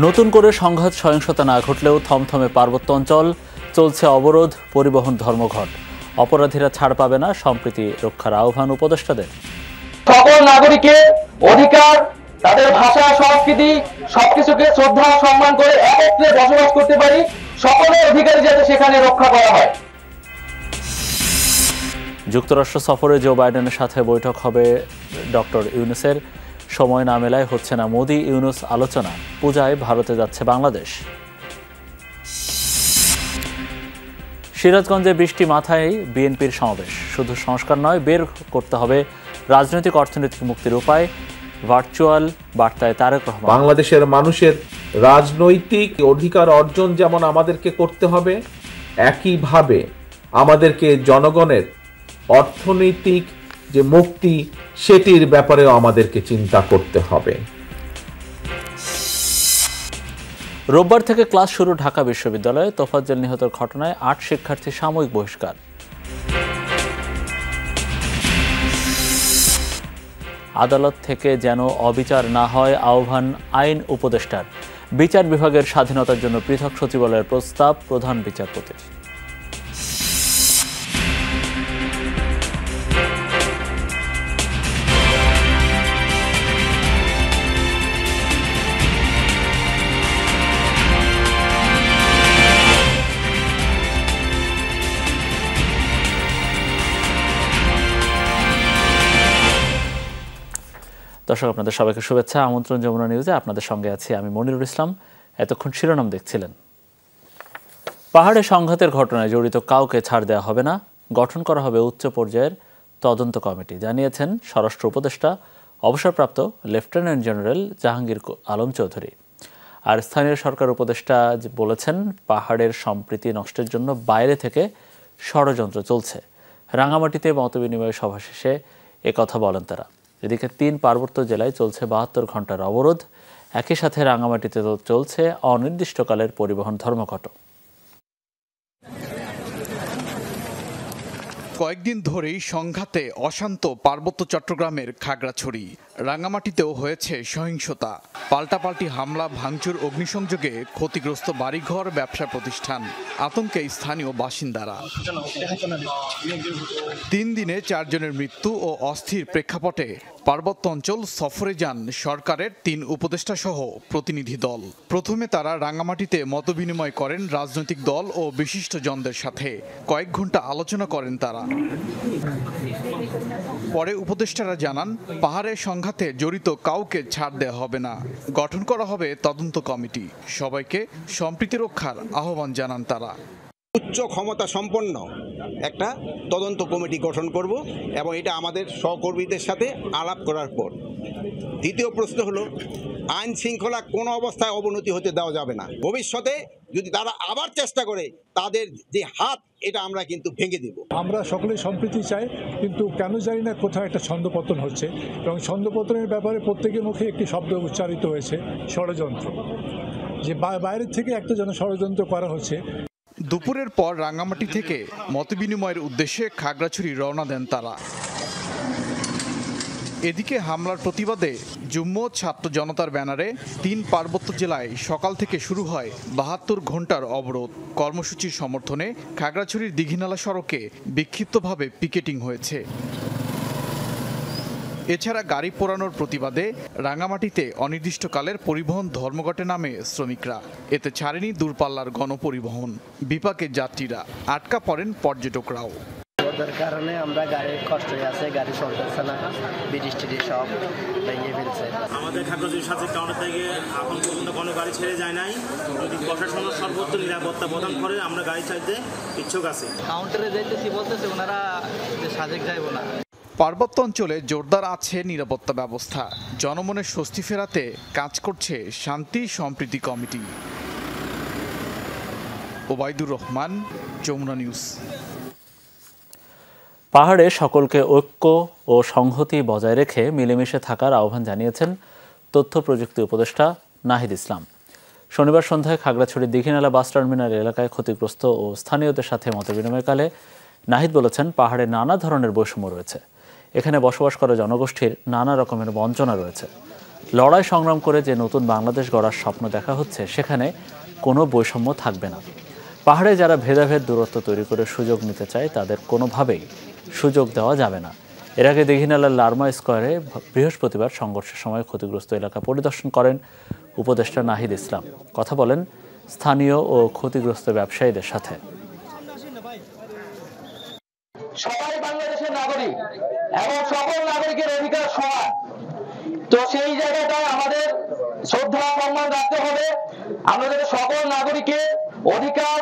নতুন করে সংঘাত সহিংসতা না ঘটলেও থমথমে পার্বত্য অঞ্চল, চলছে অবরোধ, পরিবহন ধর্মঘট। অপরাধীরা ছাড় পাবে না, সম্প্রীতি রক্ষার আহ্বান উপদেষ্টাদের। সকল নাগরিকের অধিকার, তাদের ভাষা, সংস্কৃতি সবকিছুকে শ্রদ্ধা সম্মান করে একত্রে বসবাস করতে পারি, সকলের অধিকার যাতে সেখানে রক্ষা করা হয়। যুক্তরাষ্ট্র সফরে জো বাইডেনের সাথে বৈঠক হবে ডক্টর ইউনূসের। সময় না মেলায় হচ্ছে না মোদি ইউনূস আলোচনা। পূজায় ভারতে যাচ্ছে বাংলাদেশ। সিরাজগঞ্জে বৃষ্টি মাথায় বিএনপির সমাবেশ। শুধু সংস্কার নয়, বের করতে হবে রাজনৈতিক অর্থনৈতিক মুক্তির উপায়। ভার্চুয়াল বার্তায় তারেক রহমান। বাংলাদেশের মানুষের রাজনৈতিক অধিকার অর্জন যেমন আমাদেরকে করতে হবে, একইভাবে আমাদেরকে জনগণের অর্থনৈতিক যে মুক্তি সেটির ব্যাপারেও আমাদেরকে চিন্তা করতে হবে। রোববার থেকে ক্লাস শুরু ঢাকা বিশ্ববিদ্যালয়ে। তোফাজ্জল নিহতের ঘটনায় ৮ শিক্ষার্থী সাময়িক বহিষ্কার। আদালত থেকে যেন অবিচার না হয় আহ্বান আইন উপদেষ্টার। বিচার বিভাগের স্বাধীনতার জন্য পৃথক সচিবালয়ের প্রস্তাব প্রধান বিচারপতির। দর্শক, আপনাদের সবাইকে শুভেচ্ছা, আমন্ত্রণ যমুনা নিউজে। আপনাদের সঙ্গে আছি আমি মনিরুল ইসলাম। এতক্ষণ শিরোনাম দেখছিলেন। পাহাড়ে সংঘাতের ঘটনায় জড়িত কাউকে ছাড় দেওয়া হবে না, গঠন করা হবে উচ্চ পর্যায়ের তদন্ত কমিটি, জানিয়েছেন স্বরাষ্ট্র উপদেষ্টা অবসরপ্রাপ্ত লেফটেন্যান্ট জেনারেল জাহাঙ্গীর আলম চৌধুরী। আর স্থানীয় সরকার উপদেষ্টা বলেছেন, পাহাড়ের সম্প্রীতি নষ্টের জন্য বাইরে থেকে ষড়যন্ত্র চলছে। রাঙামাটিতে মতবিনিময় সভা শেষে একথা বলেন তারা। এদিকে ৩ পার্বত্য জেলায় চলছে ৭২ ঘন্টার অবরোধ। একই সাথে রাঙামাটিতে চলছে অনির্দিষ্টকালের পরিবহন ধর্মঘট। কয়েকদিন ধরেই সংঘাতে অশান্ত পার্বত্য চট্টগ্রামের খাগড়াছড়ি। রাঙামাটিতেও হয়েছে সহিংসতা, পাল্টাপাল্টি হামলা, ভাঙচুর, অগ্নিসংযোগে ক্ষতিগ্রস্ত বাড়িঘর, ব্যবসা প্রতিষ্ঠান, আতঙ্কে স্থানীয় বাসিন্দারা। ৩ দিনে ৪ জনের মৃত্যু ও অস্থির প্রেক্ষাপটে পার্বত্য অঞ্চল সফরে যান সরকারের ৩ উপদেষ্টা সহ প্রতিনিধি দল। প্রথমে তারা রাঙামাটিতে মতবিনিময় করেন রাজনৈতিক দল ও বিশিষ্টজনদের সাথে। কয়েক ঘন্টা আলোচনা করেন তারা। পরে উপদেষ্টারা জানান, পাহাড়ের সংঘাতে জড়িত কাউকে ছাড় দেওয়া হবে না, গঠন করা হবে তদন্ত কমিটি। সবাইকে সম্প্রীতি রক্ষার আহ্বান জানান তারা। উচ্চ ক্ষমতা সম্পন্ন একটা তদন্ত কমিটি গঠন করব এবং এটা আমাদের সহকর্মীদের সাথে আলাপ করার পর। দ্বিতীয় প্রশ্ন হলো, আইন শৃঙ্খলা কোনো অবস্থায় অবনতি হতে দেওয়া যাবে না। ভবিষ্যতে যদি তারা আবার চেষ্টা করে, তাদের যে হাত, এটা আমরা কিন্তু ভেঙে দেব। আমরা সকলেই সম্প্রীতি চাই, কিন্তু কেন জানি না কোথাও একটা ছন্দপতন হচ্ছে, এবং ছন্দপতনের ব্যাপারে প্রত্যেকের মুখে একটি শব্দ উচ্চারিত হয়েছে, ষড়যন্ত্র। যে বাইরের থেকে একটা যেন ষড়যন্ত্র করা হচ্ছে। দুপুরের পর রাঙামাটি থেকে মতবিনিময়ের উদ্দেশ্যে খাগড়াছড়ি রওনা দেন তারা। এদিকে হামলার প্রতিবাদে যুগ্ম ছাত্র জনতার ব্যানারে ৩ পার্বত্য জেলায় সকাল থেকে শুরু হয় ৭২ ঘন্টার অবরোধ। কর্মসূচির সমর্থনে খাগড়াছড়ির দীঘিনালা সড়কে বিক্ষিপ্তভাবে পিকেটিং হয়েছে। এছাড়া গাড়ি পোড়ানোর প্রতিবাদে রাঙামাটিতে অনির্দিষ্টকালের পরিবহন ধর্মঘটে নামে শ্রমিকরা। এতে ছাড়েনি দূরপাল্লার গণপরিবহন, বিপাকে যাত্রীরা, আটকা পড়েন পর্যটকরাও। ওদের কারণে আমরা গাড়ির কষ্ট হয়ে আছে, গাড়ি চলতেছে না, বৃষ্টি সব ভেঙে ফেলছে। আমাদের খাগড়াছড়ির সাথে কাউন্টার থেকে এখন পর্যন্ত কোনো গাড়ি ছেড়ে যায় নাই। যদি প্রশাসনের সর্বোচ্চ নিরাপত্তা প্রদান করে আমরা গাড়ি ছাড়তে ইচ্ছুক আছি। কাউন্টারে যাইতেছি বলতেছে ওনারা সাজেক যাইব না। পার্বত্য অঞ্চলে জোরদার আছে নিরাপত্তা ব্যবস্থা। জনমনের স্বস্তি ফেরাতে কাজ করছে শান্তি সম্প্রীতি কমিটি। ওবায়দুর রহমান, যমুনা নিউজ। পাহাড়ে সকলকে ঐক্য ও সংহতি বজায় রেখে মিলেমিশে থাকার আহ্বান জানিয়েছেন তথ্য প্রযুক্তি উপদেষ্টা নাহিদ ইসলাম। শনিবার সন্ধ্যায় খাগড়াছড়ির দীঘিনালা বাস টার্মিনাল এলাকায় ক্ষতিগ্রস্ত ও স্থানীয়দের সাথে মতবিনিময়কালে নাহিদ বলেছেন, পাহাড়ে নানা ধরনের বৈষম্য রয়েছে। এখানে বসবাস করা জনগোষ্ঠীর নানা রকমের বঞ্চনা রয়েছে। লড়াই সংগ্রাম করে যে নতুন বাংলাদেশ গড়ার স্বপ্ন দেখা হচ্ছে সেখানে কোনো বৈষম্য থাকবে না। পাহাড়ে যারা ভেদাভেদ দূরত্ব তৈরি করে সুযোগ নিতে চায় তাদের কোনোভাবেই সুযোগ দেওয়া যাবে না। এর আগে দীঘিনালার লারমা স্কোয়ারে বৃহস্পতিবার সংঘর্ষের সময় ক্ষতিগ্রস্ত এলাকা পরিদর্শন করেন উপদেষ্টা নাহিদ ইসলাম। কথা বলেন স্থানীয় ও ক্ষতিগ্রস্ত ব্যবসায়ীদের সাথে। সবাই বাংলাদেশের নাগরিক এবং সকল নাগরিকের অধিকার সমান। তো সেই জায়গাটায় আমাদের শ্রদ্ধা সম্মান রাখতে হবে। আমাদের সকল নাগরিকের অধিকার,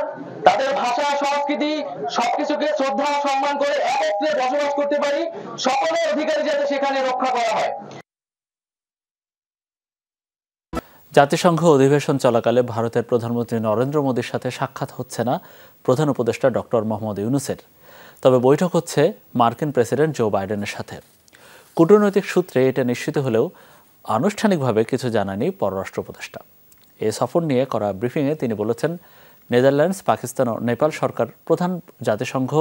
তাদের ভাষা, সংস্কৃতি সবকিছুকে শ্রদ্ধা সম্মান করে একত্রে বসবাস করতে পারি, সকলের অধিকার যাতে সেখানে রক্ষা করা হয়। জাতিসংঘ অধিবেশন চলাকালে ভারতের প্রধানমন্ত্রী নরেন্দ্র মোদীর সাথে সাক্ষাৎ হচ্ছে না প্রধান উপদেষ্টা ডক্টর মোহাম্মদ ইউনূসের। তবে বৈঠক হচ্ছে মার্কিন প্রেসিডেন্ট জো বাইডেনের সাথে। কূটনৈতিক সূত্রে এটা নিশ্চিত হলেও আনুষ্ঠানিকভাবে কিছু জানায়নি পররাষ্ট্র উপদেষ্টা। এই সফর নিয়ে করা ব্রিফিংয়ে তিনি বলেছেন, নেদারল্যান্ডস, পাকিস্তান ও নেপাল সরকার প্রধান, জাতিসংঘ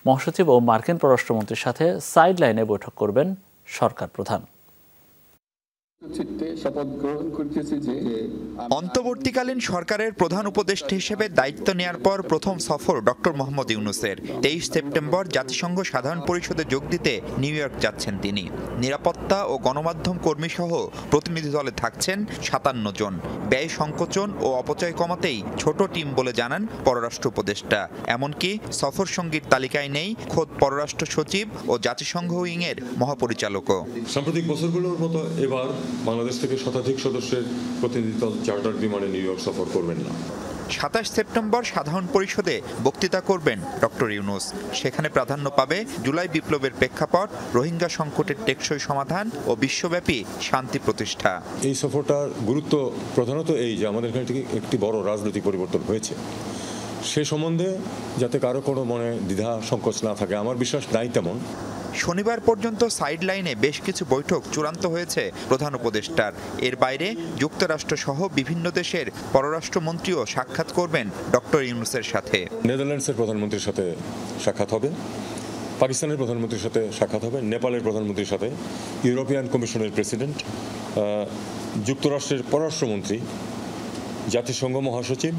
মহাসচিব ও মার্কিন পররাষ্ট্রমন্ত্রীর সাথে সাইড লাইনে বৈঠক করবেন সরকার প্রধান। অন্তর্বর্তীকালীন সরকারের প্রধান উপদেষ্টা হিসেবে দায়িত্ব নেয়ার পর প্রথম সফর ডক্টর মোহাম্মদ ইউনূসের। 23 সেপ্টেম্বর জাতিসংঘ সাধারণ পরিষদে যোগ দিতে নিউ ইয়র্ক যাচ্ছেন তিনি। নিরাপত্তা ও গণমাধ্যম কর্মী সহ প্রতিনিধি দলে থাকছেন 57 জন। ব্যয় সংকোচন ও অপচয় কমাতেই ছোট টিম বলে জানান পররাষ্ট্র উপদেষ্টা। এমনকি সফর সঙ্গীর তালিকায় নেই খোদ পররাষ্ট্র সচিব ও জাতিসংঘ উইংয়ের মহাপরিচালকও। সাম্প্রতিক বছরগুলোর মতো এবার বাংলাদেশ থেকে শতাধিক সদস্যের প্রতিনিধি দল চার্টার বিমানে নিউ ইয়র্ক সফর করবেন না। 27 সেপ্টেম্বর সাধারণ পরিষদে বক্তৃতা করবেন ডক্টর ইউনূস। সেখানে প্রাধান্য পাবে জুলাই বিপ্লবের প্রেক্ষাপট, রোহিঙ্গা সংকটের টেকসই সমাধান ও বিশ্বব্যাপী শান্তি প্রতিষ্ঠা। এই সফরটার গুরুত্ব প্রধানত এই যে আমাদের এখানে একটি বড় রাজনৈতিক পরিবর্তন হয়েছে, সে সম্বন্ধে যাতে কারো কোনো মনে দ্বিধা সংকোচ না থাকে, আমার বিশ্বাস নাই তেমন। শনিবার পর্যন্ত সাইড লাইনে বেশ কিছু বৈঠক চূড়ান্ত হয়েছে প্রধান উপদেষ্টার। এর বাইরে যুক্তরাষ্ট্র সহ বিভিন্ন দেশের পররাষ্ট্রমন্ত্রীও সাক্ষাৎ করবেন ডক্টর ইউনূসের সাথে। নেদারল্যান্ডসের প্রধানমন্ত্রীর সাথে সাক্ষাৎ হবে, পাকিস্তানের প্রধানমন্ত্রীর সাথে সাক্ষাৎ হবে, নেপালের প্রধানমন্ত্রীর সাথে, ইউরোপিয়ান কমিশনের প্রেসিডেন্ট, যুক্তরাষ্ট্রের পররাষ্ট্রমন্ত্রী, জাতিসংঘ মহাসচিব,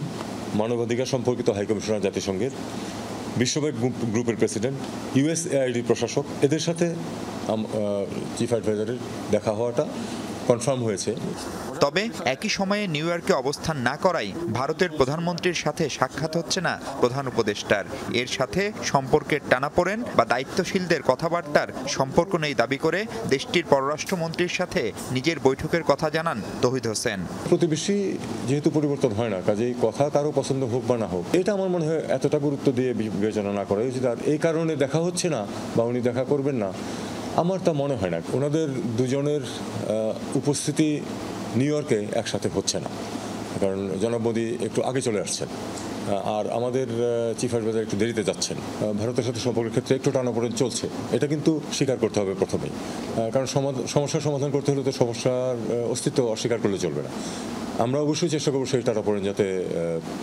মানবাধিকার সম্পর্কিত হাইকমিশনার জাতিসংঘের, বিশ্বব্যাংক গ্রুপের প্রেসিডেন্ট, ইউএসএআইডি প্রশাসক, এদের সাথে চিফ অ্যাডভাইজারের দেখা হওয়াটা কনফার্ম হয়েছে। তবে একই সময়ে নিউ ইয়র্কে অবস্থান না করাই ভারতের প্রধানমন্ত্রীর সাথে সাক্ষাৎ হচ্ছে না প্রধান উপদেষ্টার। এর সাথে সম্পর্কের টানাপোড়েন বা দায়িত্বশীলদের কথাবার্তার সম্পর্ক নেই দাবি করে দেশটির পররাষ্ট্রমন্ত্রীর সাথে নিজের বৈঠকের কথা জানান তৌহিদ হোসেন। প্রতিবেশী যেহেতু পরিবর্তন হয় না, কাজেই কথা কারো পছন্দ হোক বা না হোক, এটা আমার মনে হয় এতটা গুরুত্ব দিয়ে বিবেচনা না করা উচিত। আর এই কারণে দেখা হচ্ছে না বা উনি দেখা করবেন না, আমার তা মনে হয় না। ওনাদের দুজনের উপস্থিতি নিউ ইয়র্কে একসাথে হচ্ছে না, কারণ জনাব মোদী একটু আগে চলে আসছেন আর আমাদের চিফ অ্যাডভাইজার একটু দেরিতে যাচ্ছেন। ভারতের সাথে সম্পর্কের ক্ষেত্রে একটু টানাপোড়েন চলছে, এটা কিন্তু স্বীকার করতে হবে প্রথমেই, কারণ সমস্যার সমাধান করতে হলে তো সমস্যার অস্তিত্ব অস্বীকার করলে চলবে না। আমরা অবশ্যই চেষ্টা করবো সেই টানাপোড়েন যাতে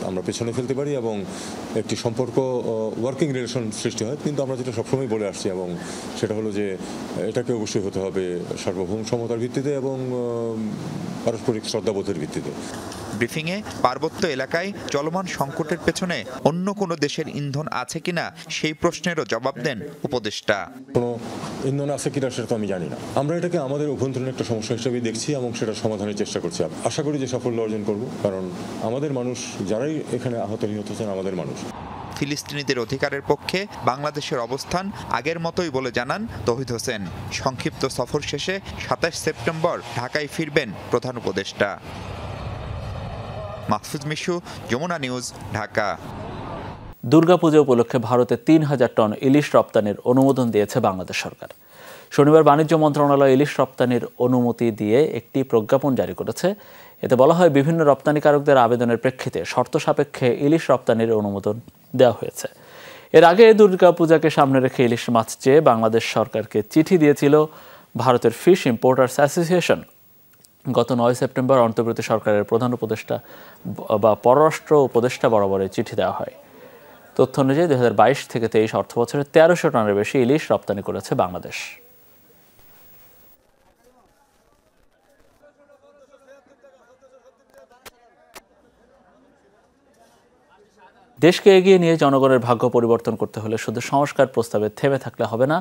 আমরা পেছনে ফেলতে পারি এবং একটি সম্পর্ক, ওয়ার্কিং রিলেশন সৃষ্টি হয়। কিন্তু আমরা যেটা সবসময় বলে আসছি, এবং সেটা হলো যে এটাকে অবশ্যই হতে হবে সার্বভৌম সমতার ভিত্তিতে এবং পারস্পরিক শ্রদ্ধাবোধের ভিত্তিতে। ব্রিফিংয়ে পার্বত্য এলাকায় চলমান সংকটের পেছনে অন্য কোনো দেশের ইন্ধন আছে কিনা সেই প্রশ্নেরও জবাব দেন উপদেষ্টা। কোনো ইন্ধন আছে কিনা সেটা তো আমি জানি না। আমরা এটাকে আমাদের অভ্যন্তরীণ একটা সমস্যা হিসেবেই দেখছি এবং সেটা সমাধানের চেষ্টা করছি। আশা করি যে সাফল্য অর্জন করব, কারণ আমাদের মানুষ যারাই এখানে আহত নিহত হচ্ছেন আমাদের মানুষ। ফিলিস্তিনিদের অধিকারের পক্ষে বাংলাদেশের অবস্থান আগের মতোই বলে জানান তৌহিদ হোসেন। সংক্ষিপ্ত সফর শেষে 27 সেপ্টেম্বর ঢাকায় ফিরবেন প্রধান উপদেষ্টা। মাহফুজ মিশু, যমুনা নিউজ, ঢাকা। দুর্গাপূজা উপলক্ষে ভারতে 3000 টন ইলিশ রপ্তানির অনুমোদন দিয়েছে বাংলাদেশ সরকার। শনিবার বাণিজ্য মন্ত্রণালয় ইলিশ রপ্তানির অনুমতি দিয়ে একটি প্রজ্ঞাপন জারি করেছে। এতে বলা হয়, বিভিন্ন রপ্তানিকারকদের আবেদনের প্রেক্ষিতে শর্ত সাপেক্ষে ইলিশ রপ্তানির অনুমোদন দেওয়া হয়েছে। এর আগে দুর্গাপূজাকে সামনে রেখে ইলিশ মাছ চেয়ে বাংলাদেশ সরকারকে চিঠি দিয়েছিল ভারতের ফিশ ইম্পোর্টার্স অ্যাসোসিয়েশন। গত 9 সেপ্টেম্বর অন্তর্বর্তী সরকারের প্রধান উপদেষ্টা বা পররাষ্ট্র উপদেষ্টা বরাবর চিঠি দেওয়া হয়। তথ্য অনুযায়ী 2022 থেকে 23 অর্থবছরে 1300 টনের বেশি ইলিশ রপ্তানি করেছে বাংলাদেশ। দেশকে এগিয়ে নিয়ে জনগণের ভাগ্য পরিবর্তন করতে হলে শুধু সংস্কার প্রস্তাবে থেমে থাকলে হবে না,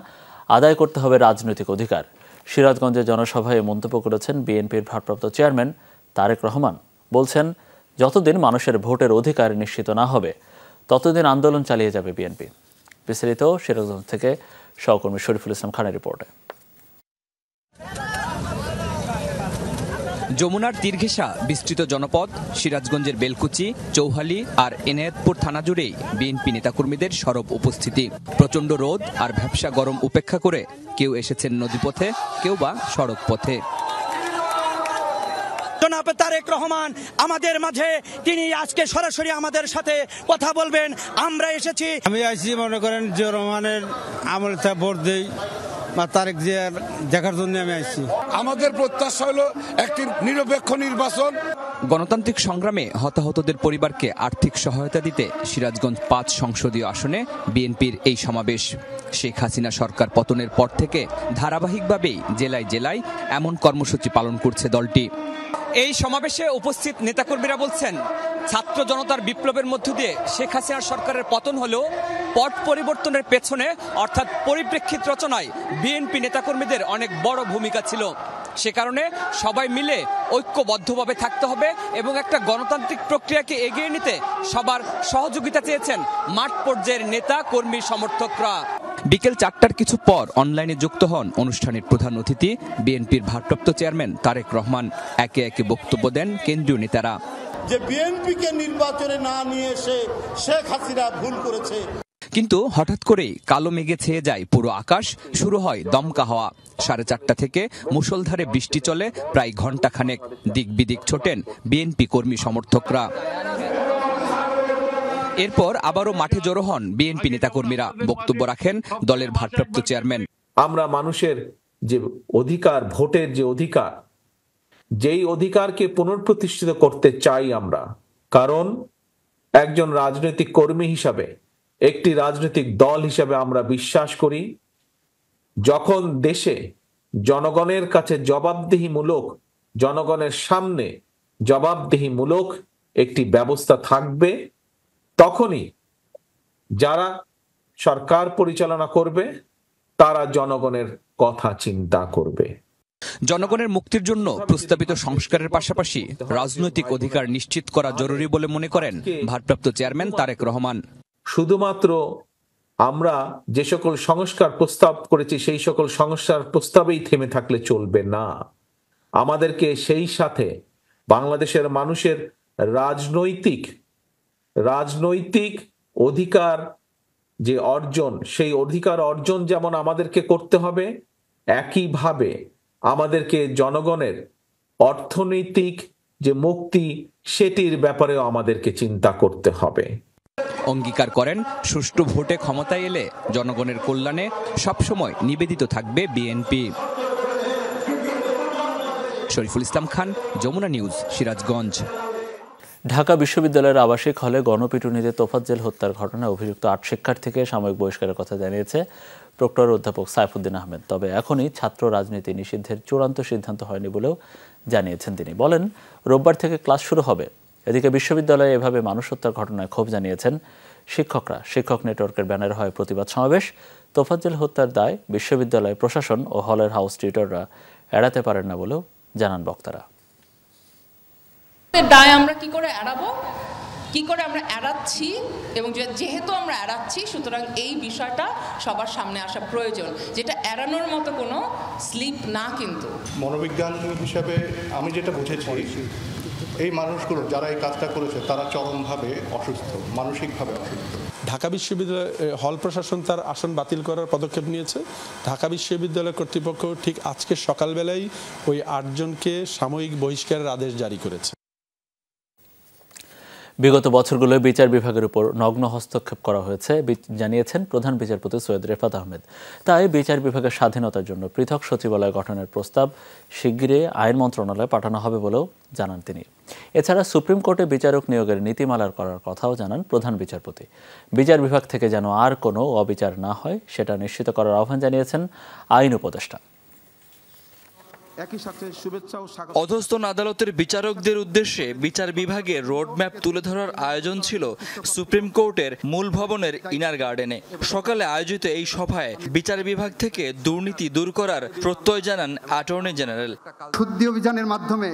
আদায় করতে হবে রাজনৈতিক অধিকার। সিরাজগঞ্জে জনসভায় মন্তব্য করেছেন বিএনপির ভারপ্রাপ্ত চেয়ারম্যান তারেক রহমান। বলছেন, যতদিন মানুষের ভোটের অধিকার নিশ্চিত না হবে ততদিন আন্দোলন চালিয়ে যাবে বিএনপি। বিস্তারিত সিরাজগঞ্জ থেকে সহকর্মী শরীফুল ইসলাম খানের রিপোর্টে। যমুনার তীর ঘেঁষা বিস্তৃত জনপদ সিরাজগঞ্জের বেলকুচি, চৌহালি আর এনায়েতপুর থানা জুড়েই বিএনপি নেতাকর্মীদের সরব উপস্থিতি। প্রচণ্ড রোদ আর ভ্যাপসা গরম উপেক্ষা করে কেউ এসেছেন নদীপথে, কেউ বা সড়ক পথে। জনাব তারেক রহমান আমাদের মাঝে, তিনি আজকে সরাসরি আমাদের সাথে কথা বলবেন। আমরা এসেছি, আমি আইসি মনে করেন জিয়া রহমানের আমলটা ভোট দেই বা তারেক জিয়ার দেখার জন্য আমি আইসি। আমাদের প্রত্যাশা হলো একটি নিরপেক্ষ নির্বাচন। গণতান্ত্রিক সংগ্রামে হতাহতদের পরিবারকে আর্থিক সহায়তা দিতে সিরাজগঞ্জ ৫ সংসদীয় আসনে বিএনপির এই সমাবেশ। শেখ হাসিনা সরকার পতনের পর থেকে ধারাবাহিকভাবেই জেলায় জেলায় এমন কর্মসূচি পালন করছে দলটি। এই সমাবেশে উপস্থিত নেতাকর্মীরা বলছেন, ছাত্র জনতার বিপ্লবের মধ্য দিয়ে শেখ হাসিনার সরকারের পতন হলেও পট পরিবর্তনের পেছনে অর্থাৎ পরিপ্রেক্ষিত রচনায় বিএনপি নেতাকর্মীদের অনেক বড় ভূমিকা ছিল। সে কারণে সবাই মিলে ঐক্যবদ্ধভাবে থাকতে হবে এবং একটা গণতান্ত্রিক প্রক্রিয়াকে এগিয়ে নিতে সবার সহযোগিতা চেয়েছেন মাঠ পর্যায়ের নেতা কর্মী সমর্থকরা। বিকেল ৪টার কিছু পর অনলাইনে যুক্ত হন অনুষ্ঠানের প্রধান অতিথি বিএনপির ভারপ্রাপ্ত চেয়ারম্যান তারেক রহমান। একে একে বক্তব্য দেন কেন্দ্রীয় নেতারা। যে বিএনপিকে নির্বাচনে না নিয়ে এসে শেখ হাসিনা ভুল করেছে। কিন্তু হঠাৎ করেই কালো মেঘে ছেয়ে যায় পুরো আকাশ, শুরু হয় দমকা হাওয়া। ৪:৩০ থেকে মুষলধারে বৃষ্টি চলে প্রায় ঘণ্টাখানেক। দিক বিদিক ছোটেন বিএনপি কর্মী সমর্থকরা। এরপর আবারও মাঠে জড়ো হন বিএনপি নেতাকর্মীরা। বক্তব্য রাখেন দলের ভারপ্রাপ্ত চেয়ারম্যান। আমরা মানুষের যে অধিকার, ভোটের যে অধিকার, যেই অধিকারকে পুনঃপ্রতিষ্ঠিত করতে চাই আমরা। কারণ একজন রাজনৈতিক কর্মী হিসাবে, একটি রাজনৈতিক দল হিসাবে আমরা বিশ্বাস করি, যখন দেশে জনগণের কাছে জবাবদিহিমূলক, জনগণের সামনে জবাবদিহিমূলক একটি ব্যবস্থা থাকবে, তখনই যারা সরকার পরিচালনা করবে তারা জনগণের কথা চিন্তা করবে। জনগণের মুক্তির জন্য প্রস্তাবিত সংস্কারের পাশাপাশি রাজনৈতিক অধিকার নিশ্চিত করা জরুরি বলে মনে করেন ভারপ্রাপ্ত চেয়ারম্যান তারেক রহমান। শুধুমাত্র আমরা যে সকল সংস্কার প্রস্তাব করেছি সেই সকল সংস্কার প্রস্তাবেই থেমে থাকলে চলবে না। আমাদেরকে সেই সাথে বাংলাদেশের মানুষের রাজনৈতিক অধিকার যে অর্জন, সেই অধিকার অর্জন যেমন আমাদেরকে করতে হবে, একইভাবে আমাদেরকে জনগণের অর্থনৈতিক যে মুক্তি সেটির ব্যাপারেও আমাদেরকে চিন্তা করতে হবে। অঙ্গীকার করেন, সুষ্ঠু ভোটে ক্ষমতায় এলে জনগণের কল্যাণে সবসময় নিবেদিত থাকবে বিএনপি। শরীফুল ইসলাম খান, যমুনা নিউজ, সিরাজগঞ্জ। ঢাকা বিশ্ববিদ্যালয়ের আবাসিক হলে গণপিটুনিতে তোফাজ্জল হত্যার ঘটনায় অভিযুক্ত ৮ শিক্ষার্থীকে সাময়িক বহিষ্কারের কথা জানিয়েছে প্রক্টর অধ্যাপক সাইফুদ্দিন আহমেদ। তবে এখনই ছাত্র রাজনীতি নিষিদ্ধের চূড়ান্ত সিদ্ধান্ত হয়নি বলেও জানিয়েছেন তিনি। বলেন, রোববার থেকে ক্লাস শুরু হবে। এদিকে বিশ্ববিদ্যালয়ে এভাবে মানুষ হত্যার ঘটনায় ক্ষোভ জানিয়েছেন শিক্ষকরা। শিক্ষক নেটওয়ার্কের ব্যানারে হয় প্রতিবাদ সমাবেশ। তোফাজ্জল হত্যার দায় বিশ্ববিদ্যালয় প্রশাসন ও হলের হাউস টিউটররা এড়াতে পারেন না বলেও জানান বক্তারা। দায় আমরা কি করে এড়াবো, কি করে আমরা এড়াচ্ছি, এবং যেহেতু আমরা এড়াচ্ছি সুতরাং এই বিষয়টা সবার সামনে আসা প্রয়োজন, যেটা এড়ানোর মতো কোনো স্লিপ না। কিন্তু মনোবিজ্ঞান হিসাবে আমি যেটা বুঝেছি, এই মানুষগুলো যারা এই কাজটা করেছে তারা চরমভাবে অসুস্থ, মানসিকভাবে অসুস্থ। ঢাকা বিশ্ববিদ্যালয় হল প্রশাসন তার আসন বাতিল করার পদক্ষেপ নিয়েছে। ঢাকা বিশ্ববিদ্যালয় কর্তৃপক্ষ ঠিক আজকে সকালবেলায় ওই ৮ জনকে সাময়িক বহিষ্কারের আদেশ জারি করেছে। বিগত বছরগুলোয় বিচার বিভাগের উপর নগ্ন হস্তক্ষেপ করা হয়েছে জানিয়েছেন প্রধান বিচারপতি সৈয়দ রেফাত আহমেদ। তাই বিচার বিভাগের স্বাধীনতার জন্য পৃথক সচিবালয় গঠনের প্রস্তাব শিগগিরই আইন মন্ত্রণালয়ে পাঠানো হবে বলেও জানান তিনি। এছাড়া সুপ্রিম কোর্টে বিচারক নিয়োগের নীতিমালার করার কথাও জানান প্রধান বিচারপতি। বিচার বিভাগ থেকে যেন আর কোনো অবিচার না হয় সেটা নিশ্চিত করার আহ্বান জানিয়েছেন আইন উপদেষ্টা। একই সাথে শুভেচ্ছা ও স্বাগত। অধস্তন আদালতের বিচারকদের উদ্দেশ্যে বিচার বিভাগের রোডম্যাপ তুলে ধরার আয়োজন ছিল সুপ্রিম কোর্টের মূল ভবনের ইনার গার্ডেনে। সকালে আয়োজিত এই সভায় বিচার বিভাগ থেকে দুর্নীতি দূর করার প্রত্যয় জানান অ্যাটর্নি জেনারেল। শুদ্ধি অভিযানের মাধ্যমে